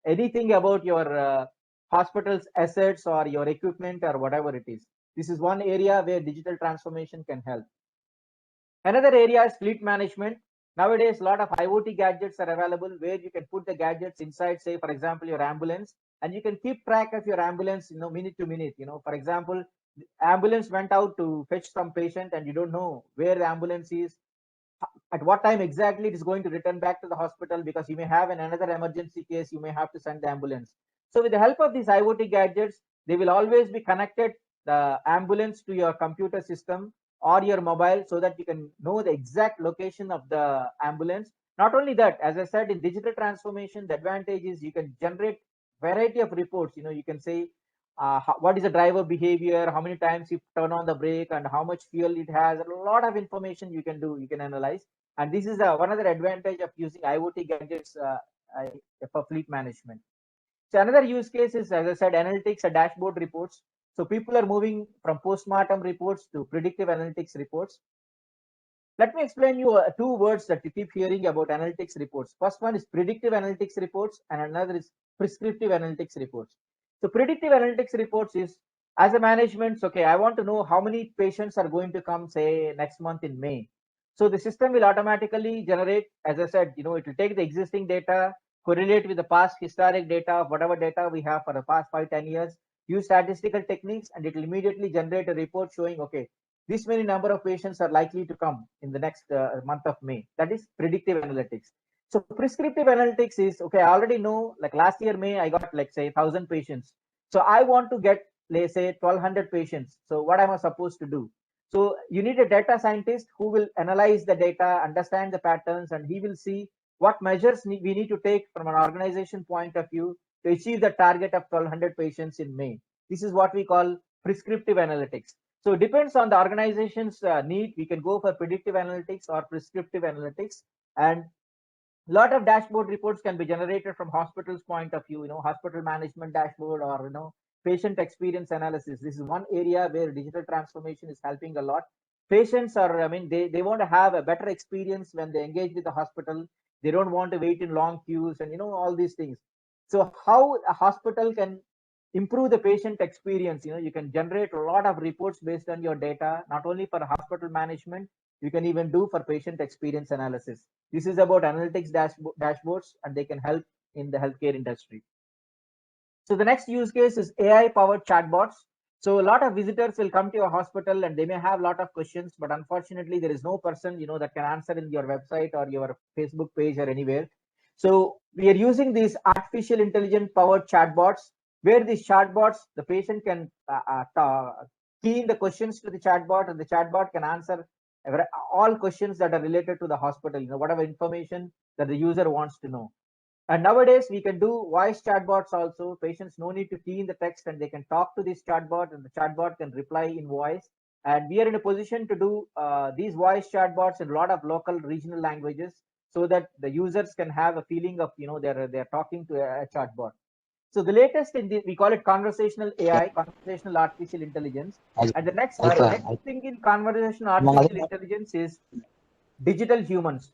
anything about your hospital's assets or your equipment or whatever it is. This is one area where digital transformation can help. Another area is fleet management. Nowadays, a lot of IoT gadgets are available where you can put the gadgets inside, say, for example, your ambulance, and you can keep track of your ambulance, minute to minute. For example, the ambulance went out to fetch some patient, and you don't know where the ambulance is, at what time exactly it is going to return back to the hospital, because you may have another emergency case, you may have to send the ambulance. So with the help of these IoT gadgets, they will always be connected, the ambulance, to your computer system or your mobile, so that you can know the exact location of the ambulance. Not only that, as I said, in digital transformation, the advantage is you can generate variety of reports. You can say what is the driver behavior, how many times you turn on the brake, and how much fuel it has. A lot of information you can do, you can analyze. And this is one other advantage of using IoT gadgets for fleet management. So another use case is, as I said, analytics and dashboard reports. So people are moving from postmortem reports to predictive analytics reports. Let me explain you two words that you keep hearing about analytics reports. First one is predictive analytics reports and another is prescriptive analytics reports. So predictive analytics reports is, as a management, okay, I want to know how many patients are going to come, say, next month in May. So the system will automatically generate, as I said, it will take the existing data, correlate with the past historic data, whatever data we have for the past 5-10 years, use statistical techniques, and it will immediately generate a report showing, okay, this many number of patients are likely to come in the next month of May. That is predictive analytics. So prescriptive analytics is, okay, I already know, like last year May, I got like say 1,000 patients. So I want to get, let's say 1,200 patients. So what am I supposed to do? So you need a data scientist who will analyze the data, understand the patterns, and he will see what measures we need to take from an organization point of view to achieve the target of 1,200 patients in May. This is what we call prescriptive analytics. So it depends on the organization's need. We can go for predictive analytics or prescriptive analytics, and a lot of dashboard reports can be generated from hospitals' point of view. Hospital management dashboard or patient experience analysis. This is one area where digital transformation is helping a lot. Patients are, they want to have a better experience when they engage with the hospital. They don't want to wait in long queues and all these things. So how a hospital can improve the patient experience? You can generate a lot of reports based on your data, not only for hospital management, you can even do for patient experience analysis. This is about analytics dashboards, and they can help in the healthcare industry. So the next use case is AI powered chatbots. So a lot of visitors will come to your hospital and they may have a lot of questions, but unfortunately there is no person that can answer in your website or your Facebook page or anywhere. So we are using these artificial intelligence powered chatbots, where these chatbots, the patient can key in the questions to the chatbot, and the chatbot can answer all questions that are related to the hospital, whatever information that the user wants to know. And nowadays we can do voice chatbots also. Patients no need to key in the text, and they can talk to this chatbot, and the chatbot can reply in voice. And we are in a position to do these voice chatbots in a lot of local regional languages, so that the users can have a feeling of they're talking to a chatbot. So the latest in this, we call it conversational AI, conversational artificial intelligence. And the next thing in conversational artificial intelligence is digital humans.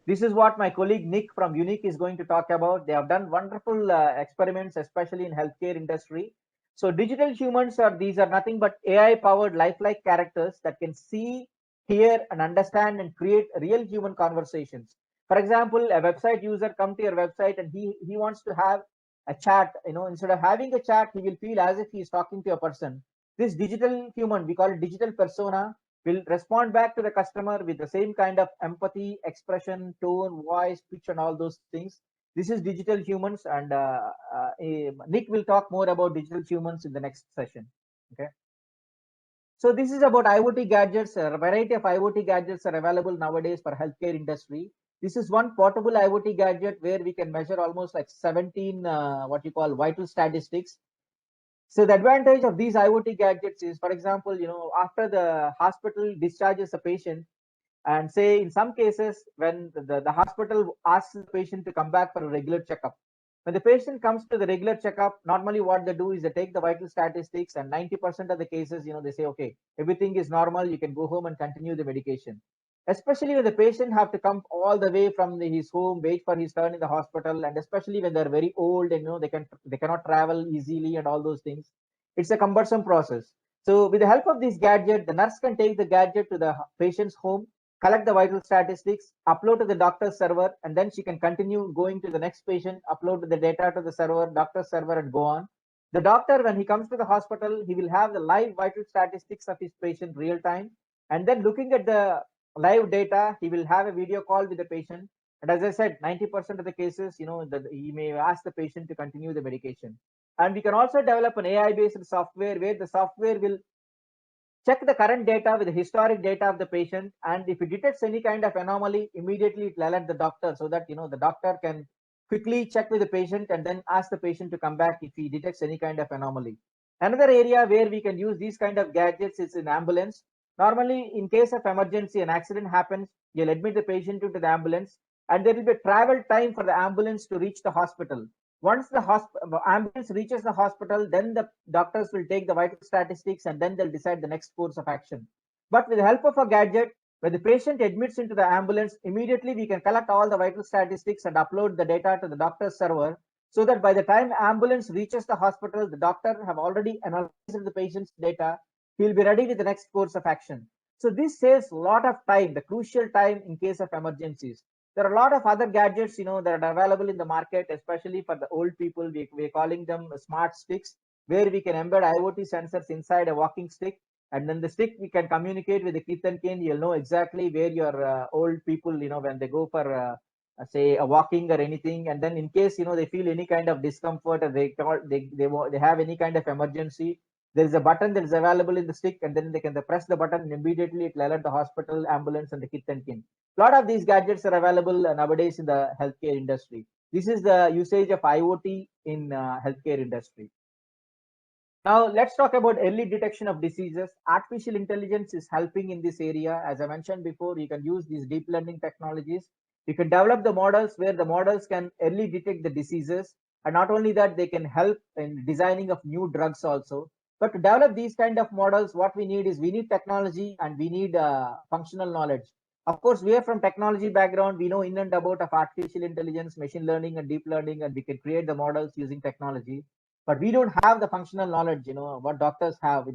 This is what my colleague Nick from Uneeq is going to talk about. They have done wonderful experiments, especially in healthcare industry. So digital humans these are nothing but AI powered lifelike characters that can see, hear, and understand and create real human conversations. For example, a website user come to your website and he wants to have a chat. Instead of having a chat, he will feel as if he is talking to a person. This digital human, we call it digital persona, will respond back to the customer with the same kind of empathy, expression, tone, voice, pitch, and all those things. This is digital humans, and Nick will talk more about digital humans in the next session. Okay. So this is about IoT gadgets. A variety of IoT gadgets are available nowadays for healthcare industry. This is one portable IoT gadget where we can measure almost like 17 what you call vital statistics. So the advantage of these IoT gadgets is, for example, after the hospital discharges a patient, and say in some cases when the hospital asks the patient to come back for a regular checkup. When the patient comes to the regular checkup, normally what they do is they take the vital statistics, and 90% of the cases, they say, okay, everything is normal, you can go home and continue the medication. Especially when the patient have to come all the way from his home, wait for his turn in the hospital, and especially when they're very old and they cannot travel easily and all those things. It's a cumbersome process. So with the help of this gadget, the nurse can take the gadget to the patient's home, collect the vital statistics, upload to the doctor's server, and then she can continue going to the next patient, upload the data to the server, doctor's server, and go on. The doctor, when he comes to the hospital, he will have the live vital statistics of his patient real time, and then looking at the live data, he will have a video call with the patient. And as I said, 90% of the cases, he may ask the patient to continue the medication. And we can also develop an AI-based software where the software will check the current data with the historic data of the patient, and if it detects any kind of anomaly, immediately it will alert the doctor, so that the doctor can quickly check with the patient and then ask the patient to come back if he detects any kind of anomaly. Another area where we can use these kind of gadgets is in ambulance. Normally, in case of emergency, an accident happens, you'll admit the patient into the ambulance, and there will be a travel time for the ambulance to reach the hospital. Once the ambulance reaches the hospital, then the doctors will take the vital statistics and then they'll decide the next course of action. But with the help of a gadget, when the patient admits into the ambulance, immediately we can collect all the vital statistics and upload the data to the doctor's server, so that by the time ambulance reaches the hospital, the doctor have already analyzed the patient's data. He'll be ready with the next course of action. So this saves a lot of time, the crucial time in case of emergencies. There are a lot of other gadgets, that are available in the market, especially for the old people. We're calling them smart sticks, where we can embed IoT sensors inside a walking stick, and then the stick we can communicate with the kith and kin. You'll know exactly where your old people, when they go for say a walking or anything, and then in case they feel any kind of discomfort or they have any kind of emergency, there is a button that is available in the stick, and then they can press the button and immediately it will alert the hospital, ambulance, and the kith and kin. A lot of these gadgets are available nowadays in the healthcare industry. This is the usage of IoT in healthcare industry. Now let's talk about early detection of diseases. Artificial intelligence is helping in this area. As I mentioned before, you can use these deep learning technologies. You can develop the models where the models can early detect the diseases, and not only that, they can help in designing of new drugs also. But to develop these kind of models, what we need is technology and we need functional knowledge. Of course, we are from technology background. We know in and out of artificial intelligence, machine learning, and deep learning, and we can create the models using technology. But we don't have the functional knowledge, what doctors have.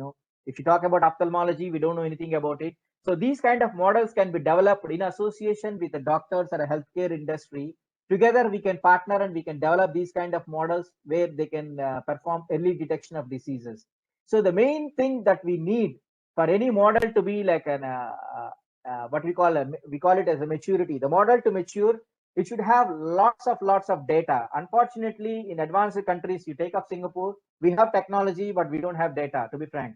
If you talk about ophthalmology, we don't know anything about it. So these kind of models can be developed in association with the doctors or a healthcare industry. Together, we can partner and we can develop these kind of models where they can perform early detection of diseases. So the main thing that we need for any model to be like an what we call it as a maturity. The model to mature, it should have lots of data. Unfortunately, in advanced countries, you take up Singapore, we have technology, but we don't have data, to be frank.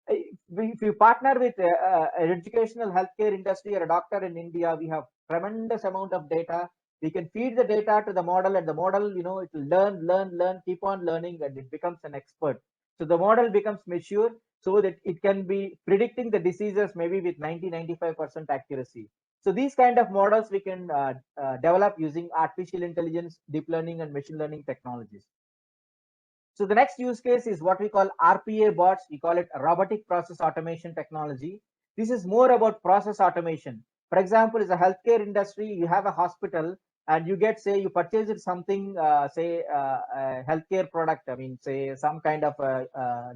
If you partner with an educational healthcare industry or a doctor in India, we have tremendous amount of data. We can feed the data to the model, and the model, it will learn, keep on learning, and it becomes an expert. So the model becomes mature so that it can be predicting the diseases maybe with 90-95% accuracy. So these kind of models we can develop using artificial intelligence, deep learning, and machine learning technologies. So the next use case is what we call RPA bots. We call it robotic process automation technology. This is more about process automation. For example, as a healthcare industry, you have a hospital and you get, say, you purchased something, say a healthcare product. I mean, say some kind of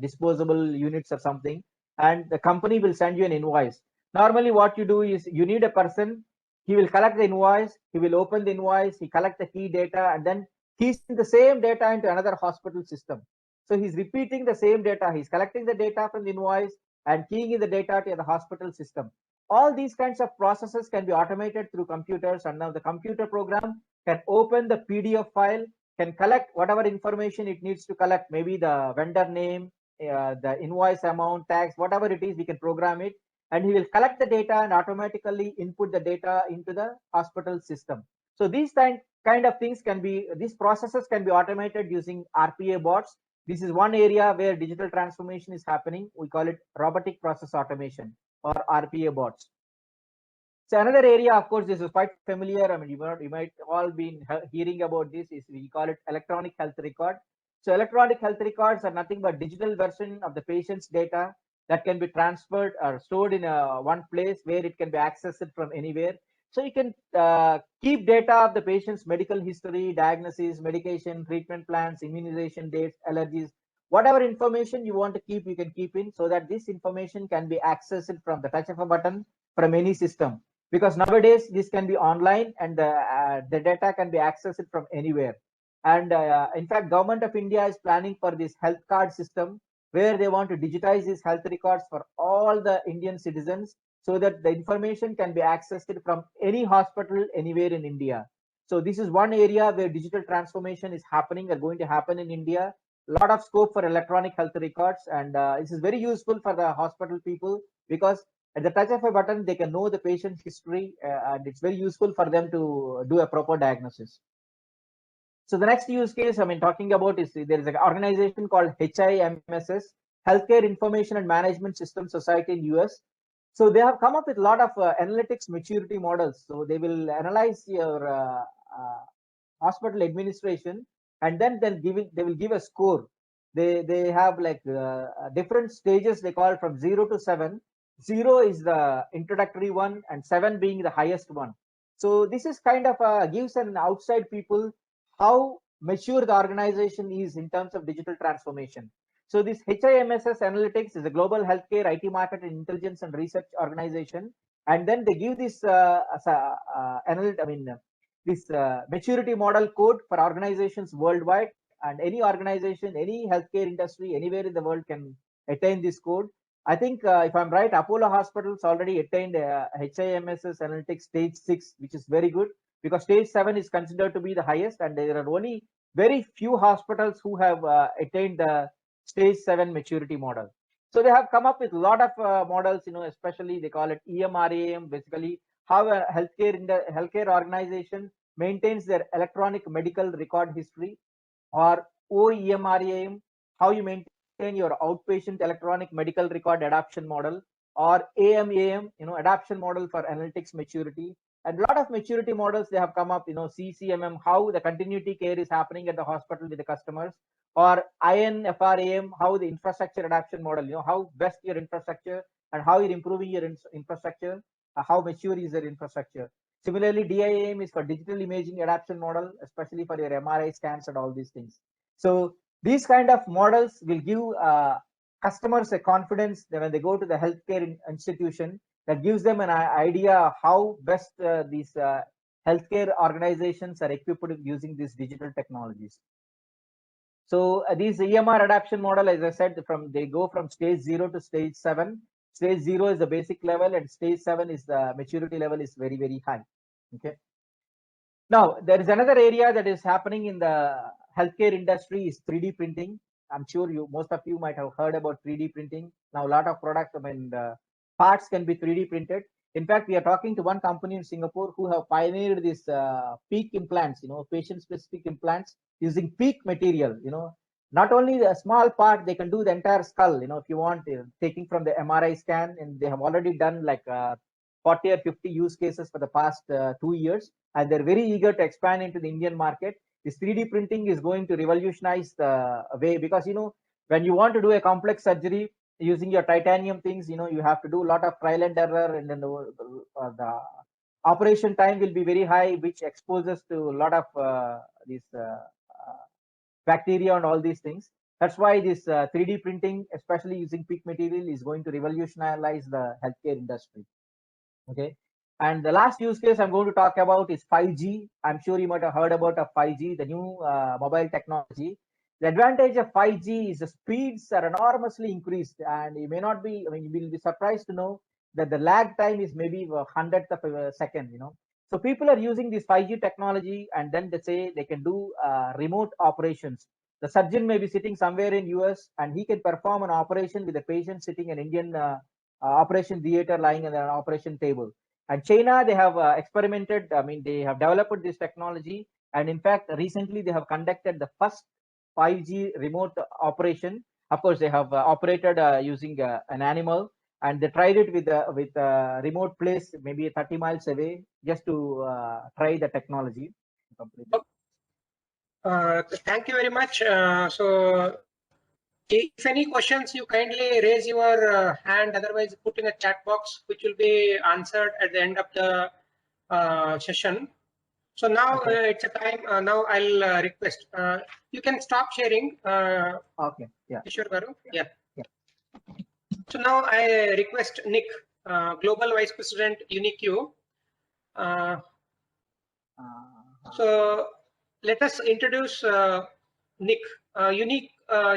disposable units or something, and the company will send you an invoice. Normally, what you do is you need a person. He will collect the invoice. He will open the invoice. He collect the key data, and then he's in the same data into another hospital system. So he's repeating the same data. He's collecting the data from the invoice and keying in the data to the hospital system. All these kinds of processes can be automated through computers, and now the computer program can open the PDF file, can collect whatever information it needs to collect, maybe the vendor name, the invoice amount, tax, whatever it is, we can program it, and he will collect the data and automatically input the data into the hospital system. So these kind of things can be, these processes can be automated using RPA bots. This is one area where digital transformation is happening. We call it robotic process automation or RPA bots. So another area, of course, this is quite familiar. I mean, you might all been hearing about this. Is we call it electronic health record. So electronic health records are nothing but digital version of the patient's data that can be transferred or stored in one place where it can be accessed from anywhere. So you can keep data of the patient's medical history, diagnosis, medication, treatment plans, immunization dates, allergies, whatever information you want to keep, you can keep in, so that this information can be accessed from the touch of a button from any system. Because nowadays this can be online and the data can be accessed from anywhere. And in fact, Government of India is planning for this health card system where they want to digitize these health records for all the Indian citizens, so that the information can be accessed from any hospital anywhere in India. So this is one area where digital transformation is happening or going to happen in India. A lot of scope for electronic health records, and this is very useful for the hospital people, because at the touch of a button they can know the patient history, and it's very useful for them to do a proper diagnosis. So the next use case talking about is, there is an organization called HIMSS, Healthcare Information and Management System Society in US. So they have come up with a lot of analytics maturity models. So they will analyze your hospital administration and then they will give a score. They have like different stages, they call from 0 to 7. 0 is the introductory one and 7 being the highest one. So this is kind of gives an outside people how mature the organization is in terms of digital transformation. So this HIMSS Analytics is a global healthcare IT market and intelligence and research organization, and then they give this this maturity model code for organizations worldwide, and any organization, any healthcare industry anywhere in the world can attain this code. I think if I'm right, Apollo Hospitals already attained HIMSS Analytics stage 6, which is very good, because stage 7 is considered to be the highest, and there are only very few hospitals who have attained the stage 7 maturity model. So they have come up with a lot of models, especially they call it EMRAM, basically how a healthcare organization maintains their electronic medical record history, or OEMRAM, how you maintain your outpatient electronic medical record adoption model, or AMAM, adoption model for analytics maturity. And a lot of maturity models they have come up, CCMM, how the continuity care is happening at the hospital with the customers, or INFRAM, how the infrastructure adoption model, how best your infrastructure and how you're improving your infrastructure, how mature is your infrastructure. Similarly, DIAM is for digital imaging adoption model, especially for your MRI scans and all these things. So these kind of models will give customers a confidence that when they go to the healthcare institution, that gives them an idea how best these healthcare organizations are equipped with using these digital technologies. So these EMR adoption model, as I said, they go from stage 0 to stage 7. Stage 0 is the basic level, and stage 7 is the maturity level is very, very high. Okay. Now there is another area that is happening in the healthcare industry is 3D printing. I'm sure most of you might have heard about 3D printing. Now a lot of products, parts can be 3D printed. In fact, we are talking to one company in Singapore who have pioneered this PEEK implants, patient-specific implants using PEEK material. Not only a small part, they can do the entire skull. If you want, taking from the MRI scan, and they have already done like 40 or 50 use cases for the past 2 years, and they're very eager to expand into the Indian market. This 3D printing is going to revolutionize the way, because when you want to do a complex surgery using your titanium things, you have to do a lot of trial and error, and then the operation time will be very high, which exposes to a lot of these bacteria and all these things. That's why this 3D printing, especially using PEEK material, is going to revolutionize the healthcare industry. Okay. And the last use case I'm going to talk about is 5G. I'm sure you might have heard about 5G, the new mobile technology. The advantage of 5G is the speeds are enormously increased, and you may not be, you will be surprised to know that the lag time is maybe 100th of a second, So people are using this 5G technology, and then they say they can do remote operations. The surgeon may be sitting somewhere in US, and he can perform an operation with the patient sitting in an Indian operation theater lying on an operation table. And China, they have experimented, they have developed this technology. And in fact, recently they have conducted the first 5G remote operation. Of course, they have operated using an animal, and they tried it with a remote place, maybe 30 miles away, just to try the technology. Thank you very much. So if any questions, you kindly raise your hand, otherwise put in a chat box, which will be answered at the end of the session. So now it's a time, now I'll request, you can stop sharing. Okay, yeah. Kishore Garu, yeah. So now I request Nick, Global Vice President, Uneeq. So let us introduce Nick. Uneeq,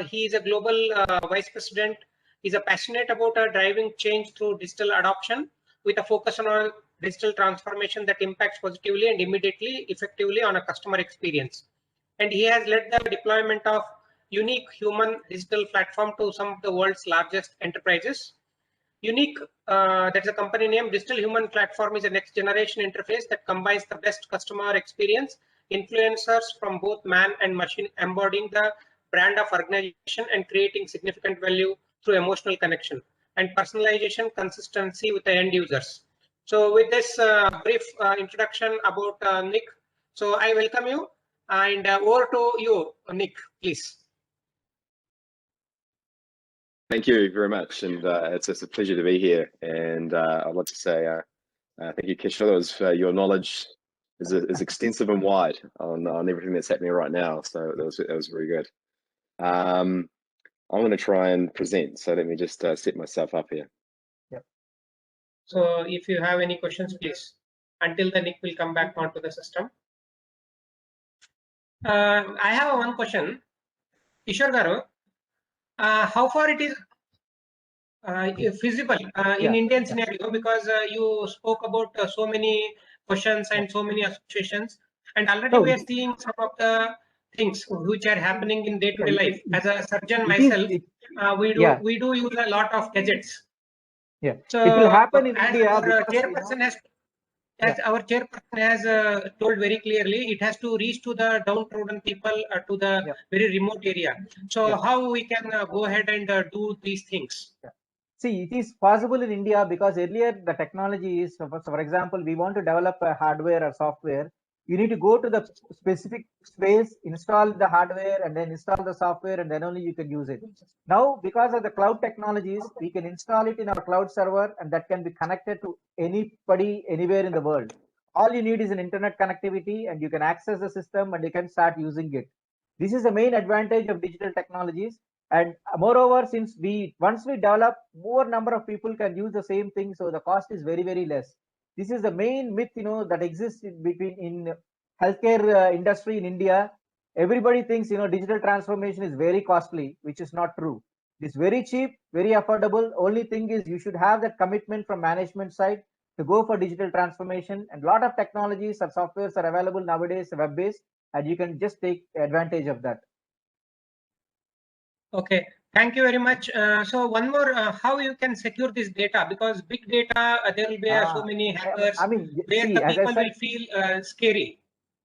he is a Global Vice President. He's a passionate about driving change through digital adoption with a focus on a digital transformation that impacts positively and immediately, effectively on a customer experience. And he has led the deployment of Uneeq human digital platform to some of the world's largest enterprises. Uneeq, that's a company name. Digital Human Platform is a next generation interface that combines the best customer experience, influencers from both man and machine, embodying the brand of organization and creating significant value through emotional connection and personalization consistency with the end users. So with this brief introduction about Nick, so I welcome you. And over to you, Uneeq, please. Thank you very much, and it's a pleasure to be here. And I'd like to say thank you, Kishore. Your knowledge is extensive and wide on everything that's happening right now. So that was very good. I'm going to try and present. So let me just set myself up here. Yep. So if you have any questions, please. Until the Nick will come back onto the system. I have one question, Kishore Garu. How far it is feasible in Indian scenario, because you spoke about so many questions and so many associations, and already we are seeing some of the things which are happening in day-to-day life. As a surgeon myself, we do use a lot of gadgets. Yeah, so it will happen in as India. Our because, chairperson has, our chairperson has told very clearly, it has to reach to the downtrodden people, to the very remote area. So how we can go ahead and do these things? See, it is possible in India because earlier the technology is, for example, we want to develop a hardware or software. You need to go to the specific space, install the hardware, and then install the software, and then only you can use it. Now, because of the cloud technologies, we can install it in our cloud server, and that can be connected to anybody, anywhere in the world. All you need is an internet connectivity, and you can access the system, and you can start using it. This is the main advantage of digital technologies. And moreover, since once we develop, more number of people can use the same thing, so the cost is very, very less. This is the main myth, that exists in healthcare industry in India. Everybody thinks, digital transformation is very costly, which is not true. It's very cheap, very affordable. Only thing is you should have that commitment from management side to go for digital transformation. And a lot of technologies or softwares are available nowadays, web-based, and you can just take advantage of that. Okay, thank you very much. So one more, how you can secure this data, because big data, there will be so many hackers, where the people will feel scary.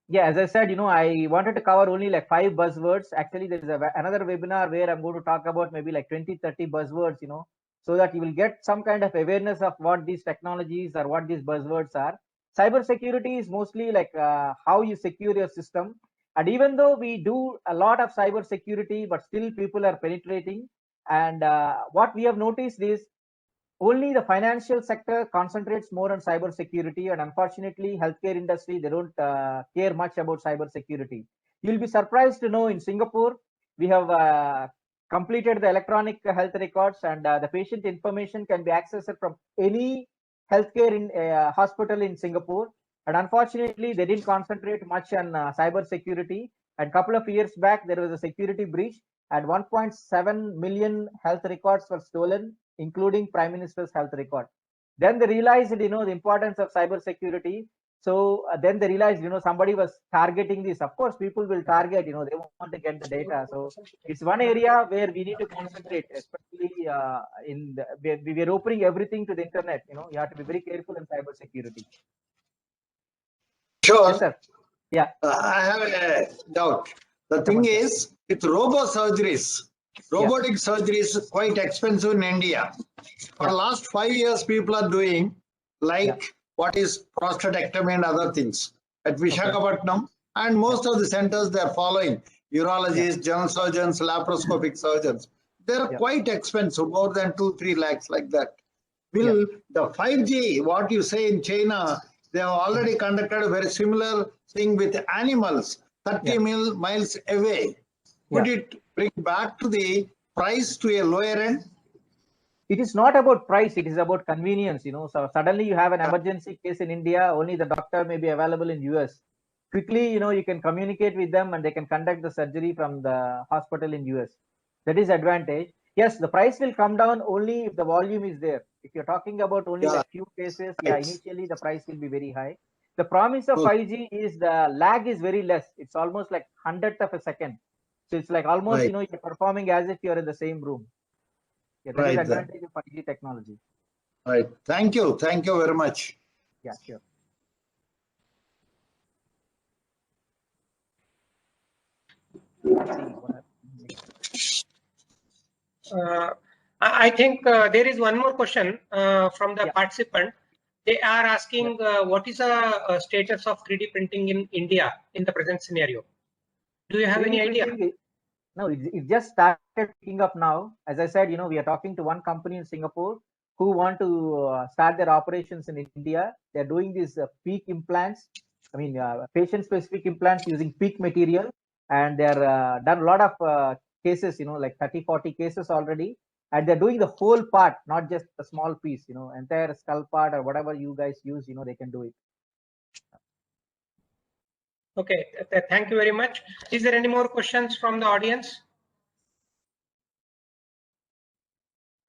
Yeah, as I said, I wanted to cover only like 5 buzzwords. Actually, there is another webinar where I'm going to talk about maybe like 20-30 buzzwords, so that you will get some kind of awareness of what these technologies or what these buzzwords are. Cybersecurity is mostly like how you secure your system. And even though we do a lot of cyber security, but still people are penetrating. And what we have noticed is only the financial sector concentrates more on cyber security. And unfortunately, healthcare industry, they don't care much about cyber security. You'll be surprised to know in Singapore, we have completed the electronic health records, and the patient information can be accessed from any healthcare in hospital in Singapore. And unfortunately, they didn't concentrate much on cyber security. And a couple of years back, there was a security breach, and 1.7 million health records were stolen, including Prime Minister's health record. Then they realized, the importance of cyber security. So then they realized, somebody was targeting this. Of course, people will target, they want to get the data. So it's one area where we need to concentrate, especially we are opening everything to the internet. You have to be very careful in cyber security. Sure. Yes, sir. Yeah. I have a doubt. The thing is, with robotic surgery is quite expensive in India. For the last 5 years, people are doing what is prostatectomy and other things at Visakhapatnam, and most of the centers they are following. Urologists, general surgeons, laparoscopic surgeons. They are quite expensive, more than 2-3 lakhs like that. Will the 5G, what you say in China, they have already conducted a very similar thing with animals 30 miles away. Would it bring back to the price to a lower end? It is not about price, it is about convenience. So suddenly you have an emergency case in India, only the doctor may be available in US. Quickly, you can communicate with them and they can conduct the surgery from the hospital in US. That is advantage. Yes, the price will come down only if the volume is there. If you're talking about only like few cases, initially the price will be very high. The promise of 5G is the lag is very less. It's almost like 100th of a second. So it's like almost, you're performing as if you're in the same room. Yeah, that is the advantage of 5G technology. Right. Thank you. Thank you very much. Yeah, sure. I think there is one more question from the participant. They are asking what is the status of 3D printing in India in the present scenario? Do you have any idea? No, it just started picking up now. As I said, we are talking to one company in Singapore who want to start their operations in India. They're doing these peak implants. I mean, patient-specific implants using peak material, and they're done a lot of cases. Like 30, 40 cases already, and they're doing the whole part, not just a small piece. Entire skull part or whatever you guys use. They can do it. Okay, thank you very much. Is there any more questions from the audience?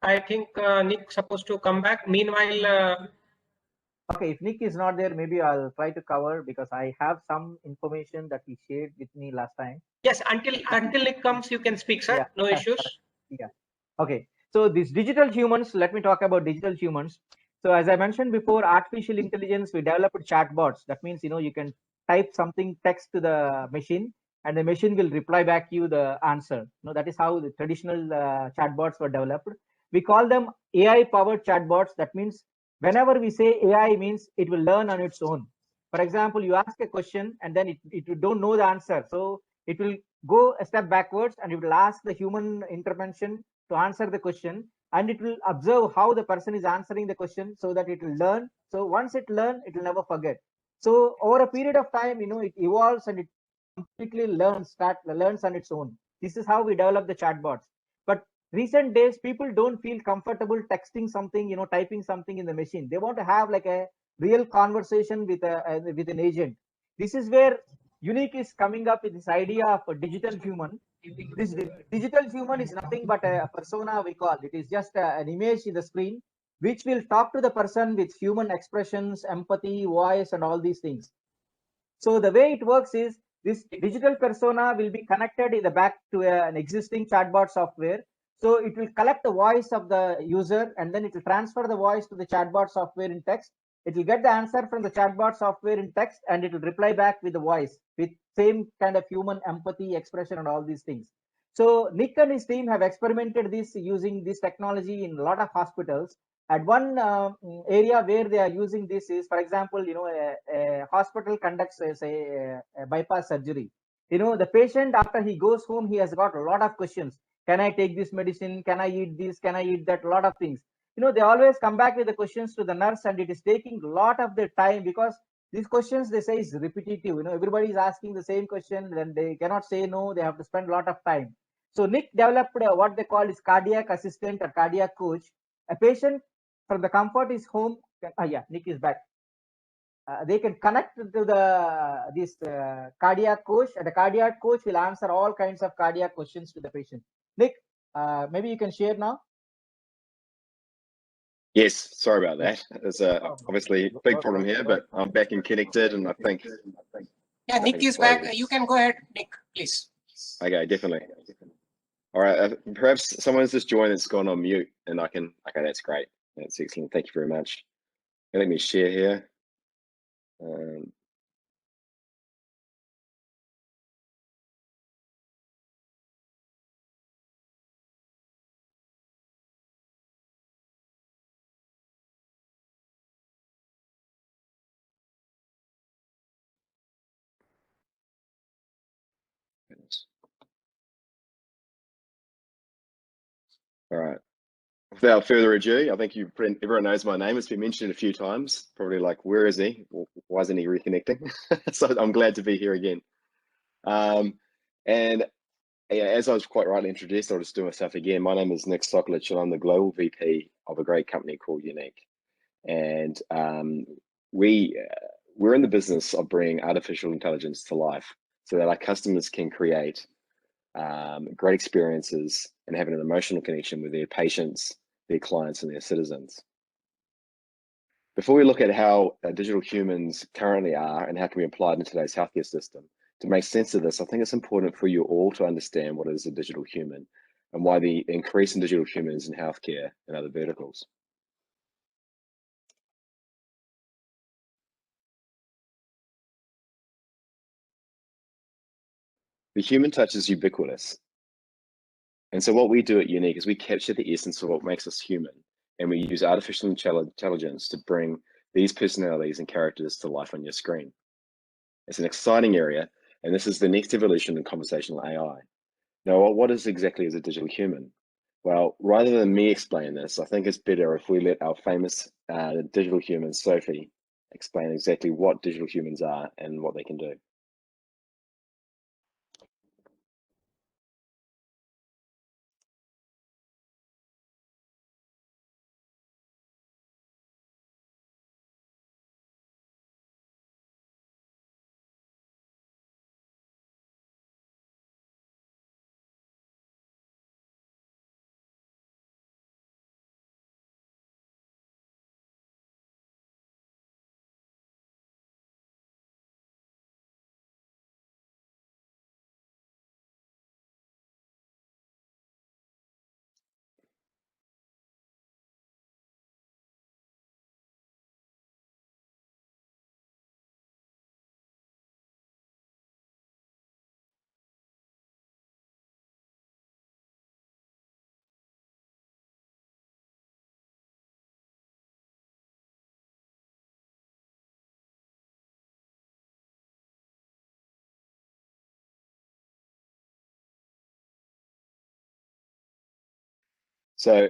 I think Nick's supposed to come back. Meanwhile, okay, if Nick is not there, maybe I'll try to cover because I have some information that he shared with me last time. Yes, until Nick comes, you can speak, sir. Yeah. No issues. Yeah. Okay. So these digital humans, let me talk about digital humans. So as I mentioned before, artificial intelligence, we developed chatbots. That means, you can type something text to the machine and the machine will reply back you the answer. That is how the traditional chatbots were developed. We call them AI powered chatbots. That means whenever we say AI means it will learn on its own. For example, you ask a question and then it don't know the answer. So it will go a step backwards and it will ask the human intervention to answer the question, and it will observe how the person is answering the question so that it will learn. So once it learns, it will never forget. So over a period of time, it evolves and it completely learns on its own. This is how we develop the chatbots. But recent days, people don't feel comfortable texting something, typing something in the machine. They want to have like a real conversation with an agent. This is where Uneeq is coming up with this idea of a digital human. This digital human is nothing but a persona, we call it. Is just an image in the screen which will talk to the person with human expressions, empathy, voice, and all these things. So the way it works is this digital persona will be connected in the back to an existing chatbot software. So it will collect the voice of the user and then it will transfer the voice to the chatbot software in text. It will get the answer from the chatbot software in text and it will reply back with the voice with same kind of human empathy, expression, and all these things. So Nick and his team have experimented this using this technology in a lot of hospitals. At one area where they are using this is, for example, a hospital conducts a bypass surgery. The patient, after he goes home, he has got a lot of questions. Can I take this medicine? Can I eat this? Can I eat that? A lot of things. They always come back with the questions to the nurse, and it is taking a lot of their time because these questions they say is repetitive. Everybody is asking the same question, then they cannot say no. They have to spend a lot of time. So Nick developed what they call is cardiac assistant or cardiac coach. A patient from the comfort of his home. Yeah, Nick is back. They can connect to this cardiac coach, and the cardiac coach will answer all kinds of cardiac questions to the patient. Nick, maybe you can share now. Yes, sorry about that. There's obviously a big problem here, but I'm back and connected, and I think. Yeah, Nick is back. You can go ahead, Nick, please. Okay, definitely. All right, perhaps someone's just joined that's gone on mute, and I can. Okay, that's great. That's excellent. Thank you very much. Let me share here. All right. Without further ado, I think everyone knows my name. It's been mentioned a few times. Probably like, where is he? Why isn't he reconnecting? So I'm glad to be here again. And yeah, as I was quite rightly introduced, I'll just do myself again. My name is Nick Sokolich, and I'm the Global VP of a great company called Uneeq. And we're in the business of bringing artificial intelligence to life so that our customers can create great experiences and have an emotional connection with their patients, their clients, and their citizens. Before we look at how digital humans currently are and how can be applied in today's healthcare system, to make sense of this, I think it's important for you all to understand what is a digital human and why the increase in digital humans in healthcare and other verticals. The human touch is ubiquitous. And so what we do at Uneeq is we capture the essence of what makes us human, and we use artificial intelligence to bring these personalities and characters to life on your screen. It's an exciting area, And this is the next evolution in conversational AI. Now, what is exactly is a digital human? Well, rather than me explain this, I think it's better if we let our famous digital human, Sophie, explain exactly what digital humans are and what they can do. So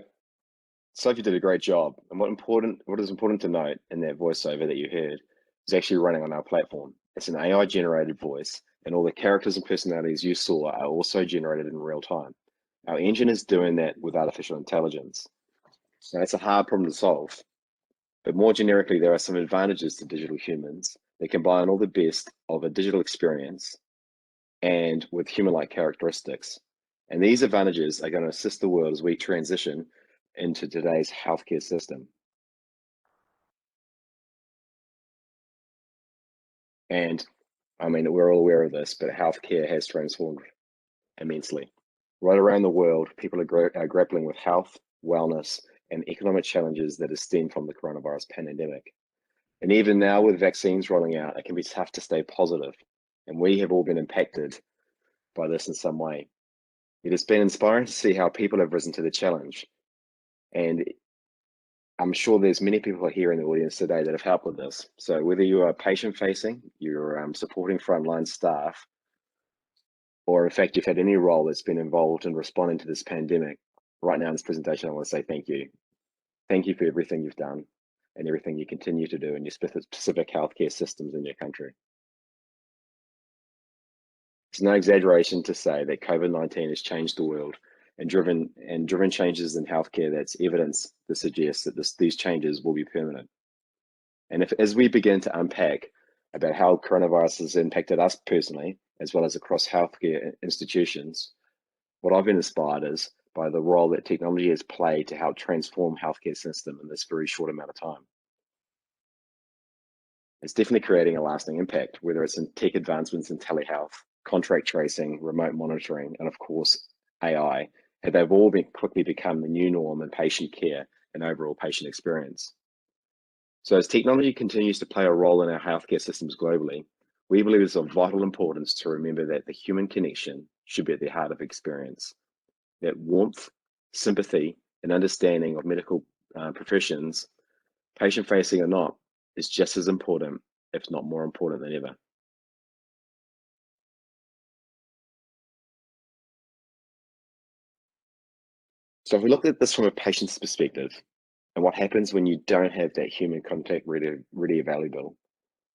Sophie did a great job. And what is important to note in that voiceover that you heard is actually running on our platform. It's an AI generated voice, and all the characters and personalities you saw are also generated in real time. Our engine is doing that with artificial intelligence. Now, it's a hard problem to solve, but more generically, there are some advantages to digital humans. They combine all the best of a digital experience and with human-like characteristics. And these advantages are going to assist the world as we transition into today's healthcare system. And I mean, we're all aware of this, but healthcare has transformed immensely. Right around the world, people are grappling with health, wellness, and economic challenges that have stemmed from the coronavirus pandemic. And even now with vaccines rolling out, it can be tough to stay positive. And we have all been impacted by this in some way. It has been inspiring to see how people have risen to the challenge. And I'm sure there's many people here in the audience today that have helped with this. So whether you are patient facing, you're supporting frontline staff, or in fact, you've had any role that's been involved in responding to this pandemic, right now in this presentation, I want to say thank you. Thank you for everything you've done and everything you continue to do in your specific healthcare systems in your country. It's no exaggeration to say that COVID-19 has changed the world and driven changes in healthcare that's evidence that suggests that these changes will be permanent. And as we begin to unpack about how coronavirus has impacted us personally, as well as across healthcare institutions, what I've been inspired is by the role that technology has played to help transform healthcare system in this very short amount of time. It's definitely creating a lasting impact, whether it's in tech advancements in telehealth, contract tracing, remote monitoring, and of course, AI, and they've all quickly become the new norm in patient care and overall patient experience. So as technology continues to play a role in our healthcare systems globally, we believe it's of vital importance to remember that the human connection should be at the heart of experience. That warmth, sympathy, and understanding of medical professions, patient-facing or not, is just as important, if not more important than ever. So if we look at this from a patient's perspective, and what happens when you don't have that human contact ready available,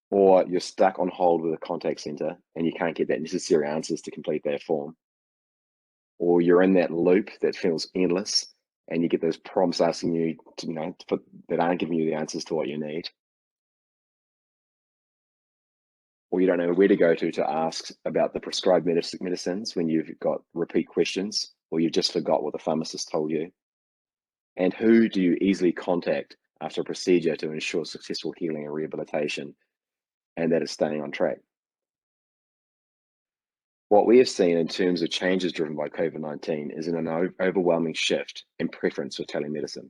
or you're stuck on hold with a contact center and you can't get that necessary answers to complete that form, or you're in that loop that feels endless and you get those prompts asking you to, that aren't giving you the answers to what you need, or you don't know where to go to ask about the prescribed medicines when you've got repeat questions, or you've just forgot what the pharmacist told you. And who do you easily contact after a procedure to ensure successful healing and rehabilitation, and that is staying on track? What we have seen in terms of changes driven by COVID-19 is an overwhelming shift in preference for telemedicine.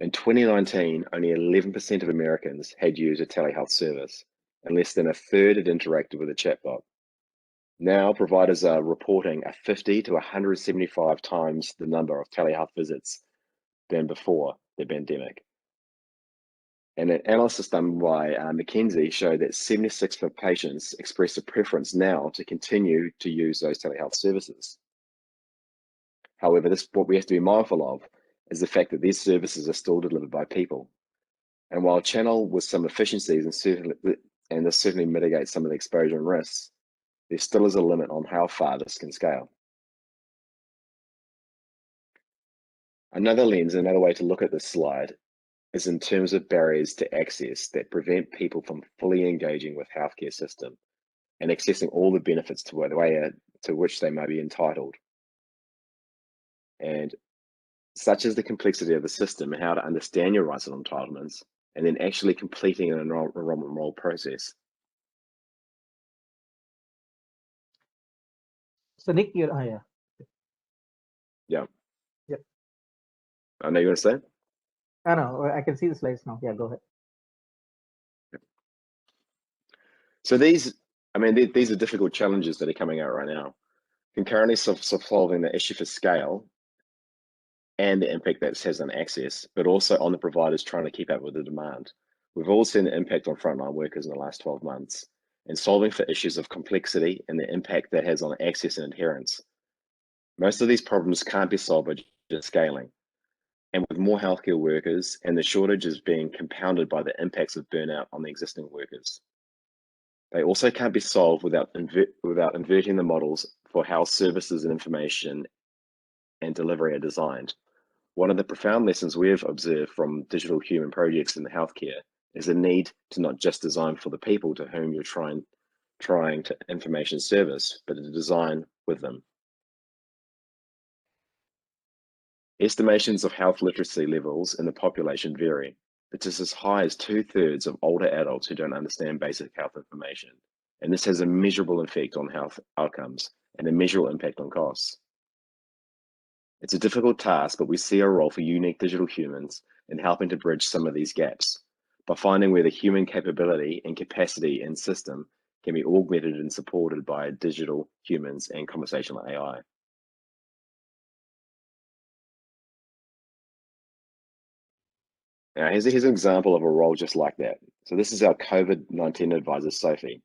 In 2019, only 11% of Americans had used a telehealth service, and less than a third had interacted with a chatbot. Now, providers are reporting a 50 to 175 times the number of telehealth visits than before the pandemic. And an analysis done by McKinsey showed that 76% of patients express a preference now to continue to use those telehealth services. However, what we have to be mindful of is the fact that these services are still delivered by people. And while channel with some efficiencies and this certainly mitigates some of the exposure and risks, there still is a limit on how far this can scale. Another way to look at this slide is in terms of barriers to access that prevent people from fully engaging with healthcare system and accessing all the benefits to which they may be entitled. And such as the complexity of the system and how to understand your rights and entitlements, and then actually completing an enrollment process. So Nick, you're, Yeah. Yep. I know you want to say? I know, I can see the slides now. Yeah, go ahead. So these are difficult challenges that are coming out right now. Concurrently solving the issue for scale and the impact that it has on access, but also on the providers trying to keep up with the demand. We've all seen the impact on frontline workers in the last 12 months, and solving for issues of complexity and the impact that has on access and adherence. Most of these problems can't be solved by just scaling. And with more healthcare workers and the shortages being compounded by the impacts of burnout on the existing workers. They also can't be solved without inverting the models for how services and information and delivery are designed. One of the profound lessons we have observed from digital human projects in the healthcare is the need to not just design for the people to whom you're trying to information service, but to design with them. Estimations of health literacy levels in the population vary. It's as high as 2/3 of older adults who don't understand basic health information. And this has a measurable effect on health outcomes and a measurable impact on costs. It's a difficult task, but we see a role for unique digital humans in helping to bridge some of these gaps by finding where the human capability and capacity and system can be augmented and supported by digital humans and conversational AI. Now, here's an example of a role just like that. So this is our COVID-19 advisor, Sophie.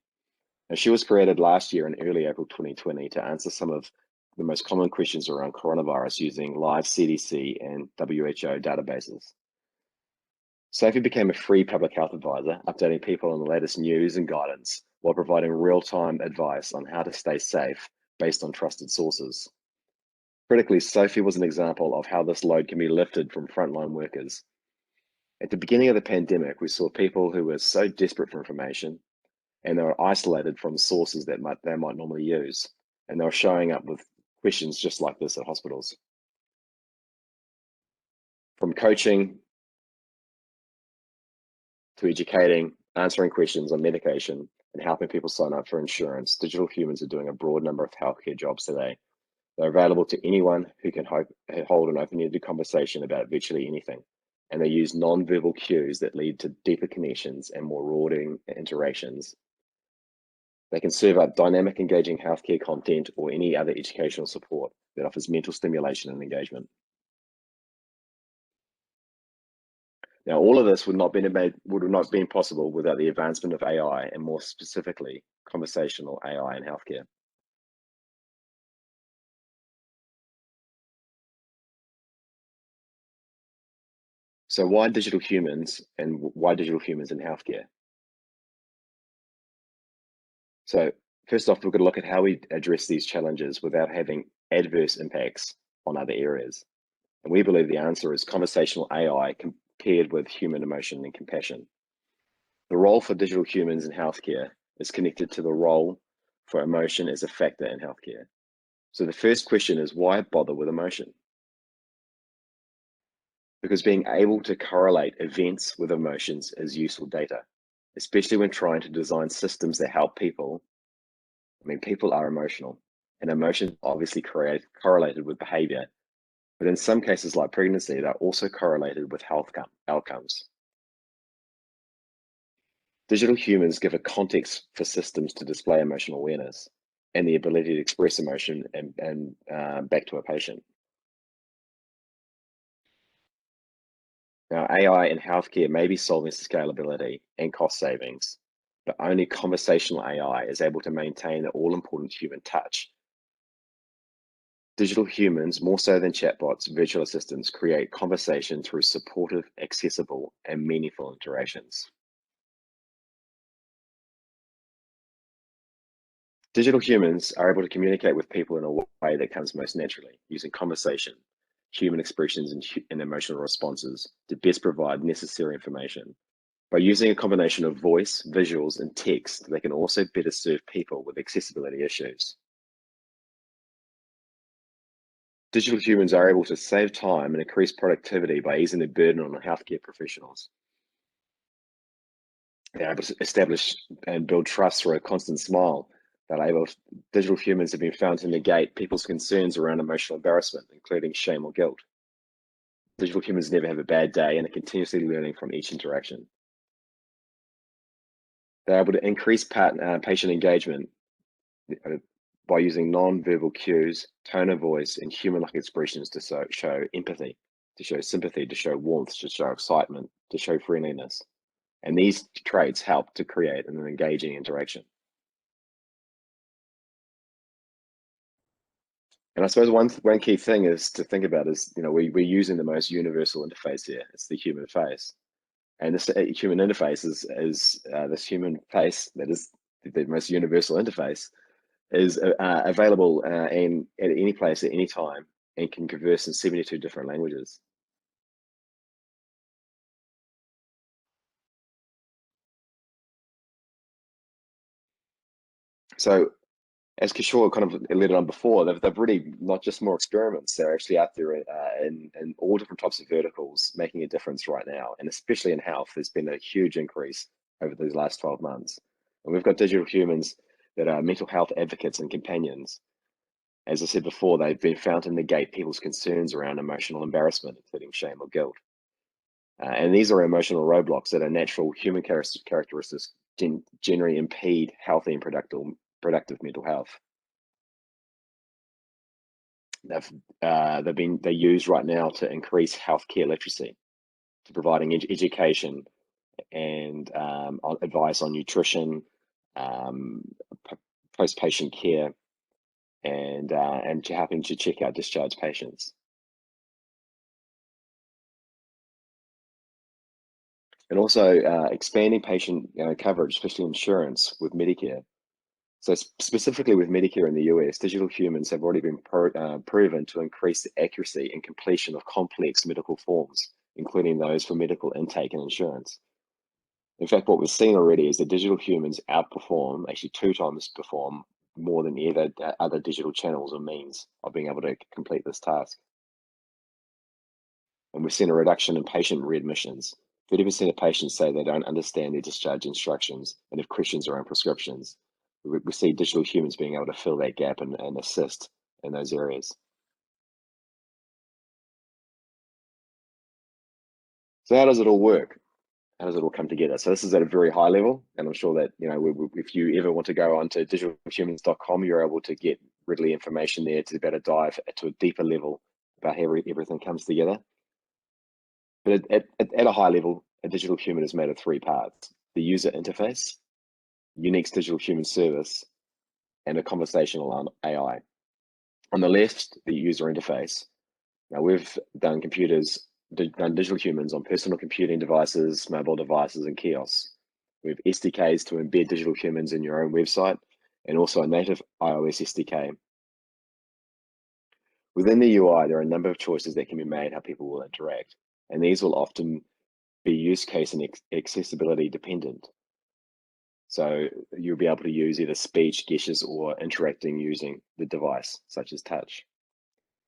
Now, she was created last year in early April 2020 to answer some of the most common questions around coronavirus using live CDC and WHO databases. Sophie became a free public health advisor, updating people on the latest news and guidance while providing real-time advice on how to stay safe based on trusted sources. Critically, Sophie was an example of how this load can be lifted from frontline workers. At the beginning of the pandemic, we saw people who were so desperate for information and they were isolated from sources that they might normally use. And they were showing up with questions just like this at hospitals. From coaching to educating, answering questions on medication, and helping people sign up for insurance, digital humans are doing a broad number of healthcare jobs today. They're available to anyone who can hold an open-ended conversation about virtually anything. And they use non-verbal cues that lead to deeper connections and more rewarding interactions. They can serve up dynamic, engaging healthcare content or any other educational support that offers mental stimulation and engagement. Now, all of this would not have been possible without the advancement of AI and more specifically, conversational AI in healthcare. So why digital humans and why digital humans in healthcare? So first off, we've got to look at how we address these challenges without having adverse impacts on other areas. And we believe the answer is conversational AI paired with human emotion and compassion. The role for digital humans in healthcare is connected to the role for emotion as a factor in healthcare. So the first question is, why bother with emotion? Because being able to correlate events with emotions is useful data, especially when trying to design systems that help people. I mean, people are emotional, and emotions obviously correlated with behavior, but in some cases like pregnancy, they're also correlated with health outcomes. Digital humans give a context for systems to display emotional awareness and the ability to express emotion and back to a patient. Now, AI in healthcare may be solving scalability and cost savings, but only conversational AI is able to maintain the all-important human touch. Digital humans, more so than chatbots, virtual assistants, create conversation through supportive, accessible, and meaningful interactions. Digital humans are able to communicate with people in a way that comes most naturally, using conversation, human expressions, and emotional responses to best provide necessary information. By using a combination of voice, visuals, and text, they can also better serve people with accessibility issues. Digital humans are able to save time and increase productivity by easing the burden on healthcare professionals. They're able to establish and build trust through a constant smile. Digital humans have been found to negate people's concerns around emotional embarrassment, including shame or guilt. Digital humans never have a bad day and are continuously learning from each interaction. They're able to increase patient engagement by using non-verbal cues, tone of voice, and human-like expressions to show empathy, to show sympathy, to show warmth, to show excitement, to show friendliness. And these traits help to create an engaging interaction. And I suppose one key thing is to think about is, we're using the most universal interface here. It's the human face. And this human interface is this human face that is the most universal interface is available and at any place at any time and can converse in 72 different languages. So as Kishore kind of led on before, they've really not just more experiments, they're actually out there in all different types of verticals making a difference right now. And especially in health, there's been a huge increase over these last 12 months. And we've got digital humans that are mental health advocates and companions. As I said before, they've been found to negate people's concerns around emotional embarrassment, including shame or guilt. And these are emotional roadblocks that are natural human characteristics generally impede healthy and productive mental health. They're used right now to increase healthcare literacy, to providing education and advice on nutrition, post-patient care, and to helping to check out discharged patients. And also expanding patient coverage, especially insurance with Medicare. So specifically with Medicare in the US, digital humans have already been proven to increase the accuracy and completion of complex medical forms, including those for medical intake and insurance. In fact, what we've seen already is that digital humans outperform, actually 2 times perform more than other digital channels or means of being able to complete this task. And we've seen a reduction in patient readmissions. 30% of patients say they don't understand their discharge instructions and have questions around prescriptions. We see digital humans being able to fill that gap and assist in those areas. So how does it all work? How does it all come together? So this is at a very high level, and I'm sure that if you ever want to go onto digitalhumans.com, you're able to get readily information there to be able to dive to a deeper level about how everything comes together. But at a high level, a digital human is made of 3 parts: the user interface, Uneeq's digital human service, and a conversational AI. On the left, the user interface. Now we've done digital humans on personal computing devices, mobile devices, and kiosks. We have SDKs to embed digital humans in your own website, and also a native iOS SDK. Within the UI, there are a number of choices that can be made how people will interact, and these will often be use case and accessibility dependent. So you'll be able to use either speech, gestures, or interacting using the device, such as touch.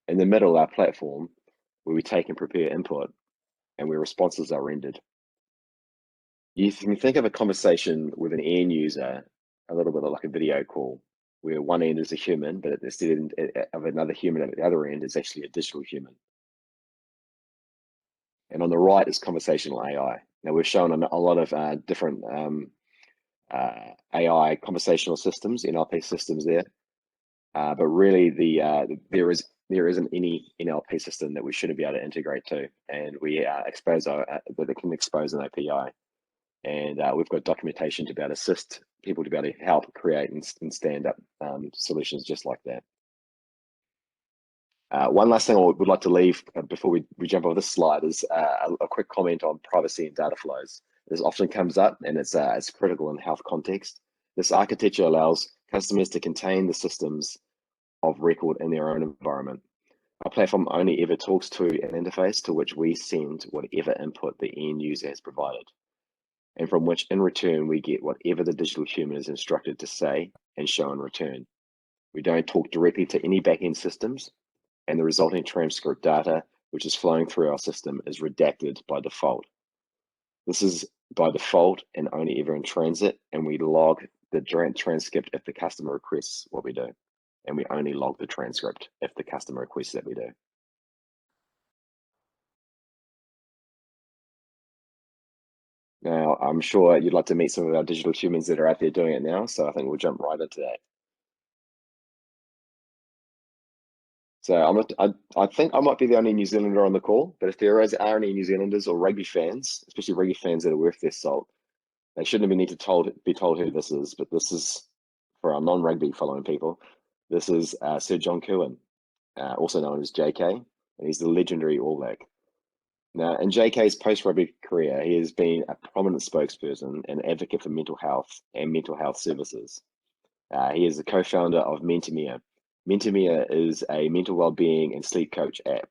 In the middle, our platform, where we take and prepare input and where responses are rendered. You can think of a conversation with an end user a little bit like a video call, where one end is a human, but instead of another human at the other end is actually a digital human. And on the right is conversational AI. Now we've shown a lot of different AI conversational systems, NLP systems there, but really there is there isn't any NLP system that we shouldn't be able to integrate to, and we expose that can expose an API. And we've got documentation to be able to assist people to be able to help create and stand up solutions just like that. One last thing I would like to leave before we jump over this slide is a quick comment on privacy and data flows. This often comes up, and it's critical in health context. This architecture allows customers to contain the systems of record in their own environment. Our platform only ever talks to an interface to which we send whatever input the end user has provided, and from which in return we get whatever the digital human is instructed to say and show in return. We don't talk directly to any backend systems, and the resulting transcript data which is flowing through our system is redacted by default. This is by default and only ever in transit, and we log the transcript if the customer requests what we do. And we only log the transcript if the customer requests that we do. Now, I'm sure you'd like to meet some of our digital humans that are out there doing it now, so I think we'll jump right into that. So I think I might be the only New Zealander on the call, but if there are any New Zealanders or rugby fans, especially rugby fans that are worth their salt, they shouldn't be need to be told who this is, but this is for our non-rugby following people. This is Sir John Kirwan, also known as JK, and he's the legendary All Black. Now, in JK's post-rugby career, he has been a prominent spokesperson and advocate for mental health and mental health services. He is the co-founder of Mentor. Mentor is a mental well-being and sleep coach app.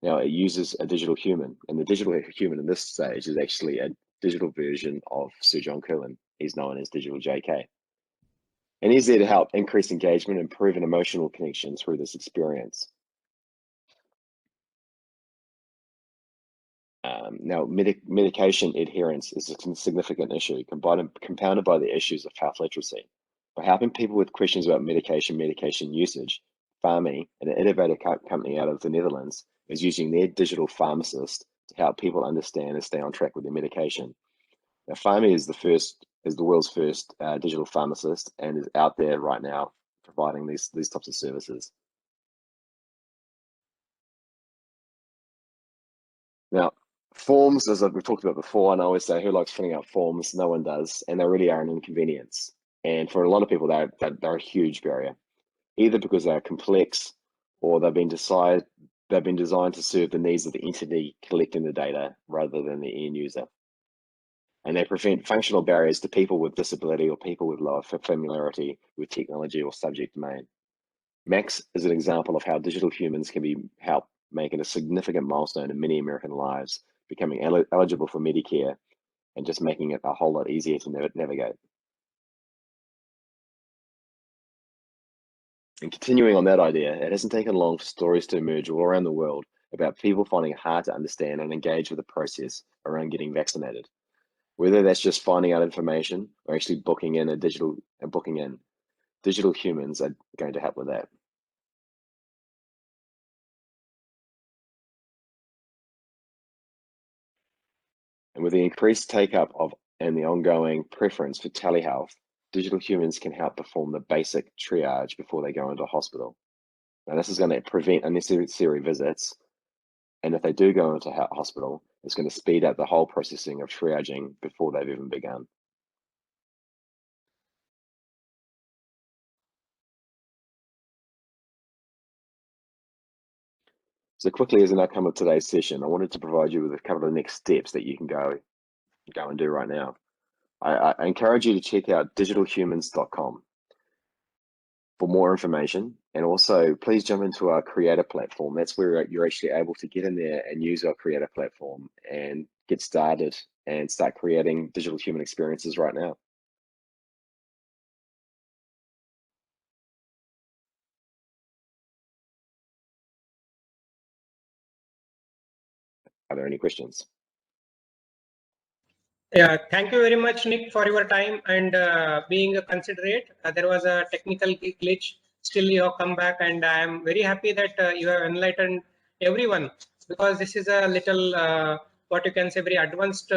Now, it uses a digital human, and the digital human in this stage is actually a digital version of Sir John Kirwan. He's known as Digital JK. And he's there to help increase engagement and improve an emotional connection through this experience. Now, medication adherence is a significant issue, compounded by the issues of health literacy. By helping people with questions about medication usage, Pharmy, an innovative company out of the Netherlands, is using their digital pharmacist to help people understand and stay on track with their medication. Now, Pharmy is the world's first digital pharmacist and is out there right now providing these types of services. Now, forms, as we've talked about before, and I always say, who likes filling out forms? No one does, and they really are an inconvenience. And for a lot of people, they're a huge barrier, either because they're complex or they've been designed to serve the needs of the entity collecting the data rather than the end user. And they prevent functional barriers to people with disability or people with lower familiarity with technology or subject domain. Max is an example of how digital humans can help making a significant milestone in many American lives, becoming eligible for Medicare and just making it a whole lot easier to navigate. And continuing on that idea, it hasn't taken long for stories to emerge all around the world about people finding it hard to understand and engage with the process around getting vaccinated. Whether that's just finding out information or actually booking in. Digital humans are going to help with that. And with the increased take-up and the ongoing preference for telehealth, digital humans can help perform the basic triage before they go into hospital. Now, this is going to prevent unnecessary visits, and if they do go into hospital, it's going to speed up the whole processing of triaging before they've even begun. So quickly, as an outcome of today's session, I wanted to provide you with a couple of next steps that you can go and do right now. I encourage you to check out digitalhumans.com for more information, and also please jump into our creator platform. That's where you're actually able to get in there and use our creator platform and get started and start creating digital human experiences right now. Are there any questions? Yeah, thank you very much, Nick, for your time and being considerate. There was a technical glitch. Still, you have come back, and I am very happy that you have enlightened everyone, because this is a little, what you can say, very advanced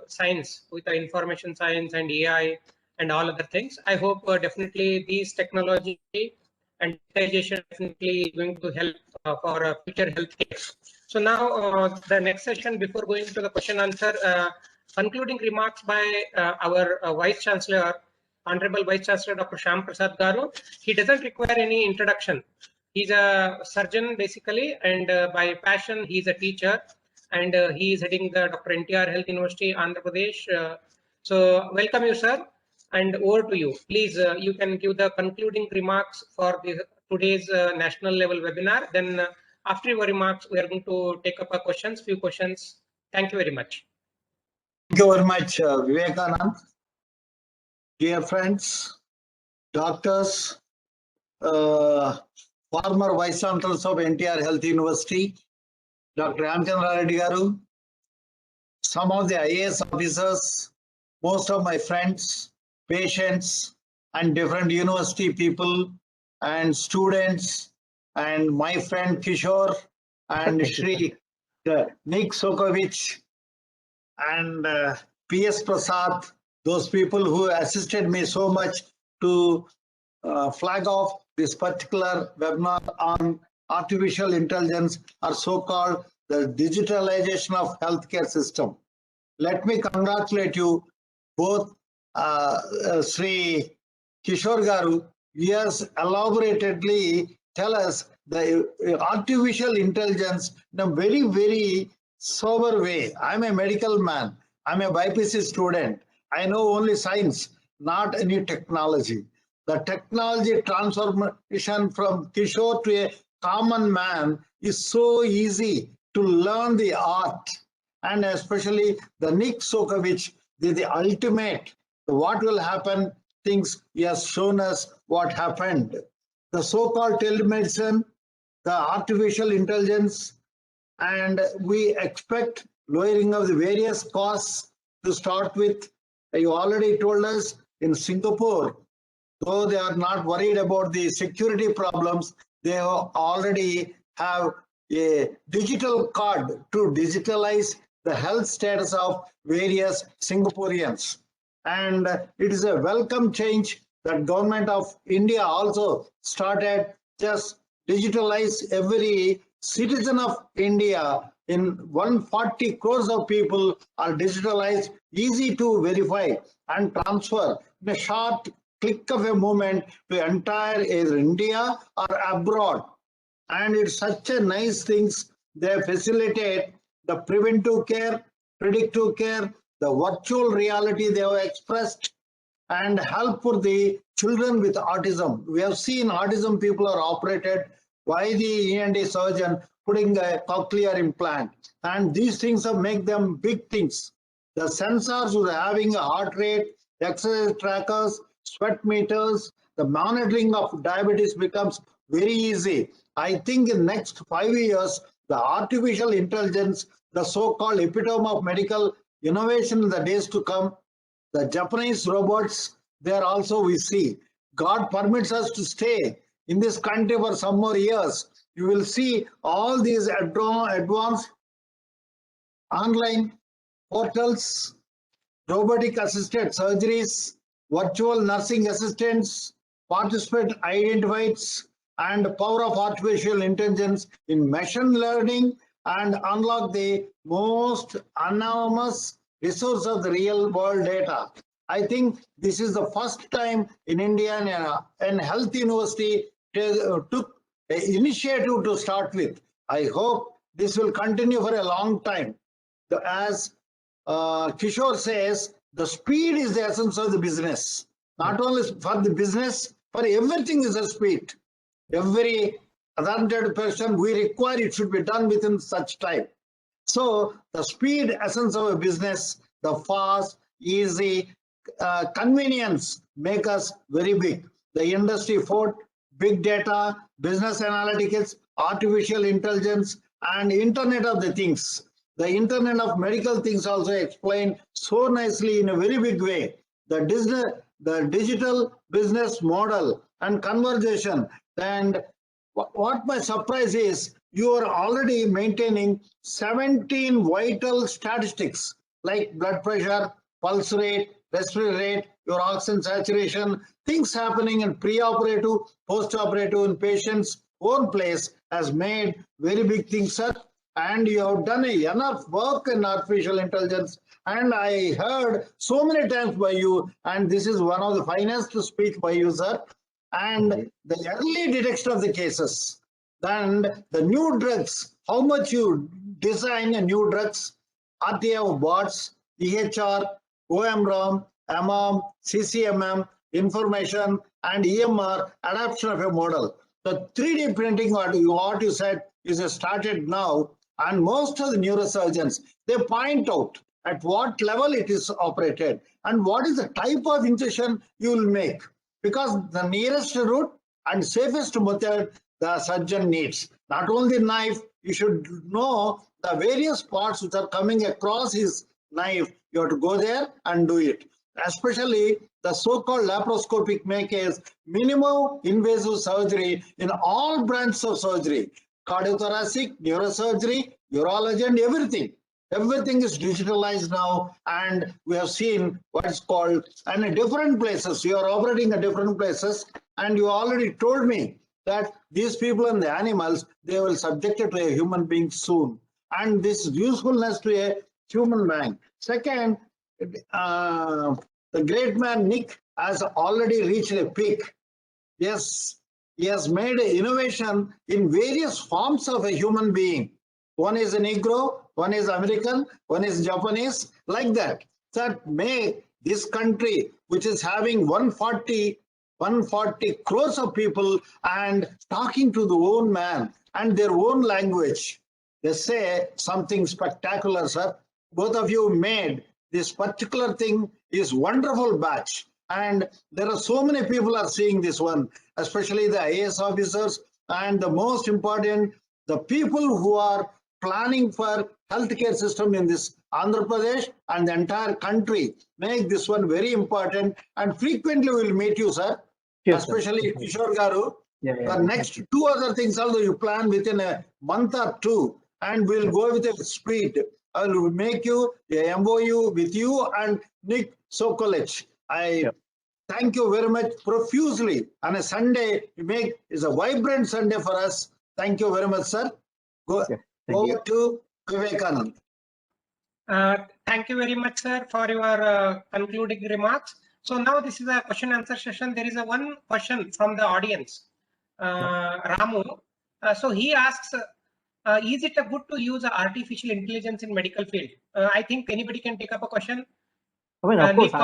science with the information science and AI and all other things. I hope definitely these technology and digitization definitely going to help for future healthcare. So now the next session, before going to the question answer, concluding remarks by our Vice-Chancellor, Honorable Vice-Chancellor Dr. Shyam Prasad Garu. He doesn't require any introduction. He's a surgeon basically, and by passion he's a teacher, and he is heading the Dr. NTR Health University, Andhra Pradesh. So welcome you, sir, and over to you. Please, you can give the concluding remarks for today's national level webinar. Then after your remarks, we are going to take up few questions. Thank you very much. Thank you very much, Vivekanand. Dear friends, doctors, former Vice-Chancellors of NTR Health University, Dr. Ramchandra Reddy Garu, some of the IAS officers, most of my friends, patients, and different university people and students, and my friend Kishore and Shri Uneeq Sokolich and P.S. Prasad, those people who assisted me so much to flag off this particular webinar on artificial intelligence, or so-called the digitalization of healthcare system. Let me congratulate you both, Sri Kishore Garu. He has elaboratedly tell us the artificial intelligence in a very, very sober way. I'm a medical man. I'm a BPC student. I know only science, not any technology. The technology transformation from Kishore to a common man is so easy to learn the art, and especially the Uneeq Sokolich, the ultimate, what will happen, things he has shown us what happened. The so-called telemedicine, the artificial intelligence, and we expect lowering of the various costs to start with. You already told us in Singapore, though they are not worried about the security problems, they already have a digital card to digitalize the health status of various Singaporeans. And it is a welcome change that government of India also started just digitalize every citizen of India. In 140 crores of people are digitalized, easy to verify and transfer in a short click of a moment to entire either India or abroad. And it's such a nice things. They facilitate the preventive care, predictive care, the virtual reality they have expressed, and help for the children with autism. We have seen autism people are operated by the ENT surgeon putting a cochlear implant, and these things have make them big things. The sensors who are having a heart rate, exercise trackers, sweat meters, the monitoring of diabetes becomes very easy. I think in next 5 years, the artificial intelligence, the so-called epitome of medical innovation in the days to come, the Japanese robots, there also we see. God permits us to stay in this country for some more years. You will see all these advanced online portals, robotic assisted surgeries, virtual nursing assistants, participant identifieds, and power of artificial intelligence in machine learning, and unlock the most enormous resource of the real world data. I think this is the first time in India and health university took an initiative to start with. I hope this will continue for a long time. As Kishore says, the speed is the essence of the business. Not only for the business, for everything is a speed. Every other person we require, it should be done within such time. So the speed essence of a business, the fast, easy, convenience make us very big. The industry 4, big data, business analytics, artificial intelligence, and Internet of the Things. The Internet of medical things also explained so nicely in a very big way. The digital business model and conversation. And what my surprise is, you are already maintaining 17 vital statistics like blood pressure, pulse rate, respiratory rate, your oxygen saturation, things happening in pre-operative, post-operative in patient's own place has made very big things, sir. And you have done enough work in artificial intelligence. And I heard so many times by you, and this is one of the finest speech by you, sir. And the early detection of the cases, and the new drugs, how much you design a new drugs, RTF bots, EHR, OMROM, MOM, CCMM, information, and EMR, adoption of a model. The 3D printing, what you said, is started now, and most of the neurosurgeons, they point out at what level it is operated and what is the type of incision you will make, because the nearest route and safest method the surgeon needs. Not only knife, you should know the various parts which are coming across his knife. You have to go there and do it. Especially the so-called laparoscopic make is minimum invasive surgery in all branches of surgery, cardiothoracic, neurosurgery, urology, and everything. Everything is digitalized now, and we have seen what is called, and in different places, you are operating at different places, and you already told me that these people and the animals, they will subject it to a human being soon. And this usefulness to a human being. Second, the great man Nick has already reached a peak. Yes, he has made an innovation in various forms of a human being. One is a Negro, one is American, one is Japanese, like that. That make this country, which is having 140 crores of people and talking to the own man and their own language. They say something spectacular, sir. Both of you made this particular thing is wonderful batch. And there are so many people are seeing this one, especially the IAS officers, and the most important, the people who are planning for healthcare system in this Andhra Pradesh and the entire country. Make this one very important, and frequently we will meet you, sir. Yes, especially sir. Kishore Garu. The next two other things also you plan within a month or two, and we'll go with a speed. I will make you a MOU with you and Nick Sokolich. I thank you very much profusely. On a Sunday, you make is a vibrant Sunday for us. Thank you very much, sir. Go over to Vivekanand. Thank you very much, sir, for your concluding remarks. So now this is a question answer session. There is a one question from the audience, Ramu. So he asks, is it good to use artificial intelligence in medical field? I think anybody can take up a question. I mean, of course,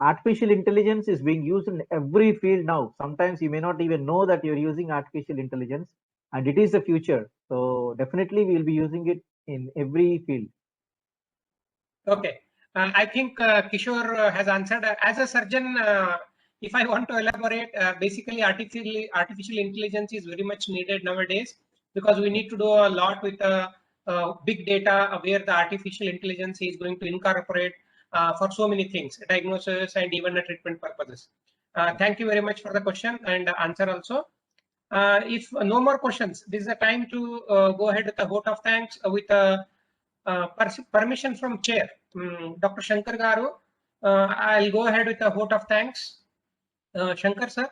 artificial intelligence is being used in every field now. Sometimes you may not even know that you're using artificial intelligence, and it is the future. So definitely we'll be using it in every field. Okay. I think Kishore has answered. As a surgeon, if I want to elaborate, basically artificial intelligence is very much needed nowadays, because we need to do a lot with big data, where the artificial intelligence is going to incorporate for so many things, diagnosis and even the treatment purposes. Thank you very much for the question and answer also. If no more questions, this is the time to go ahead with a vote of thanks with permission from chair. Dr. Shankar Garu, I'll go ahead with a vote of thanks. Shankar sir.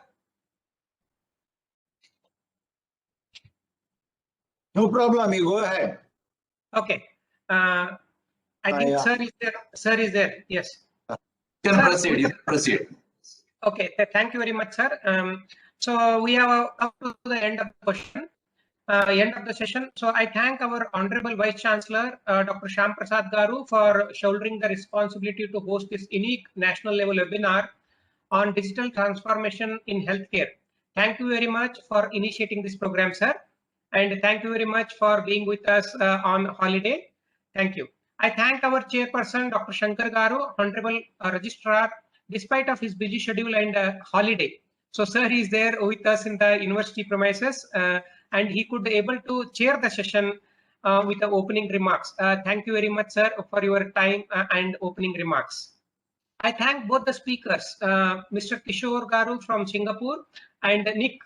No problem, you go ahead. Okay. I think sir is there. Sir is there. Yes. You can proceed. You can proceed. Okay. Thank you very much, sir. So we have come to the end of the question. End of the session. So I thank our Honorable Vice-Chancellor, Dr. Shyam Prasad Garu, for shouldering the responsibility to host this unique national level webinar on digital transformation in healthcare. Thank you very much for initiating this program, sir. And thank you very much for being with us on holiday. Thank you. I thank our chairperson, Dr. Shankar Garu, Honorable Registrar, despite of his busy schedule and holiday. So sir is there with us in the university premises, and he could be able to chair the session with the opening remarks. Thank you very much, sir, for your time and opening remarks. I thank both the speakers, Mr. Kishore Garu from Singapore and Nick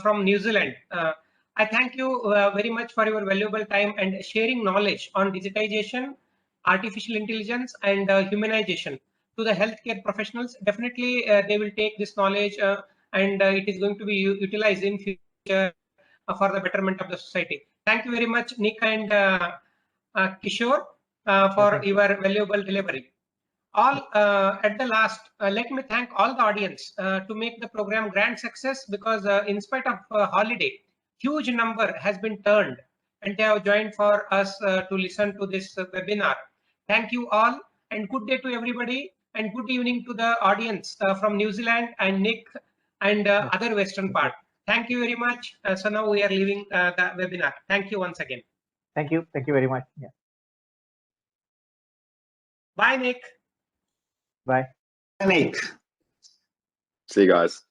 from New Zealand. I thank you very much for your valuable time and sharing knowledge on digitization, artificial intelligence, and humanization to the healthcare professionals. Definitely, they will take this knowledge and it is going to be utilized in future for the betterment of the society. Thank you very much, Nick and Kishore, for your valuable delivery. All at the last, let me thank all the audience to make the program grand success, because in spite of holiday, huge number has been turned and they have joined for us to listen to this webinar. Thank you all and good day to everybody, and good evening to the audience from New Zealand and Nick and other western part. Thank you very much. So now we are leaving the webinar. Thank you once again. Thank you very much. Yeah. Bye, Nick. Bye. Nick. See you guys.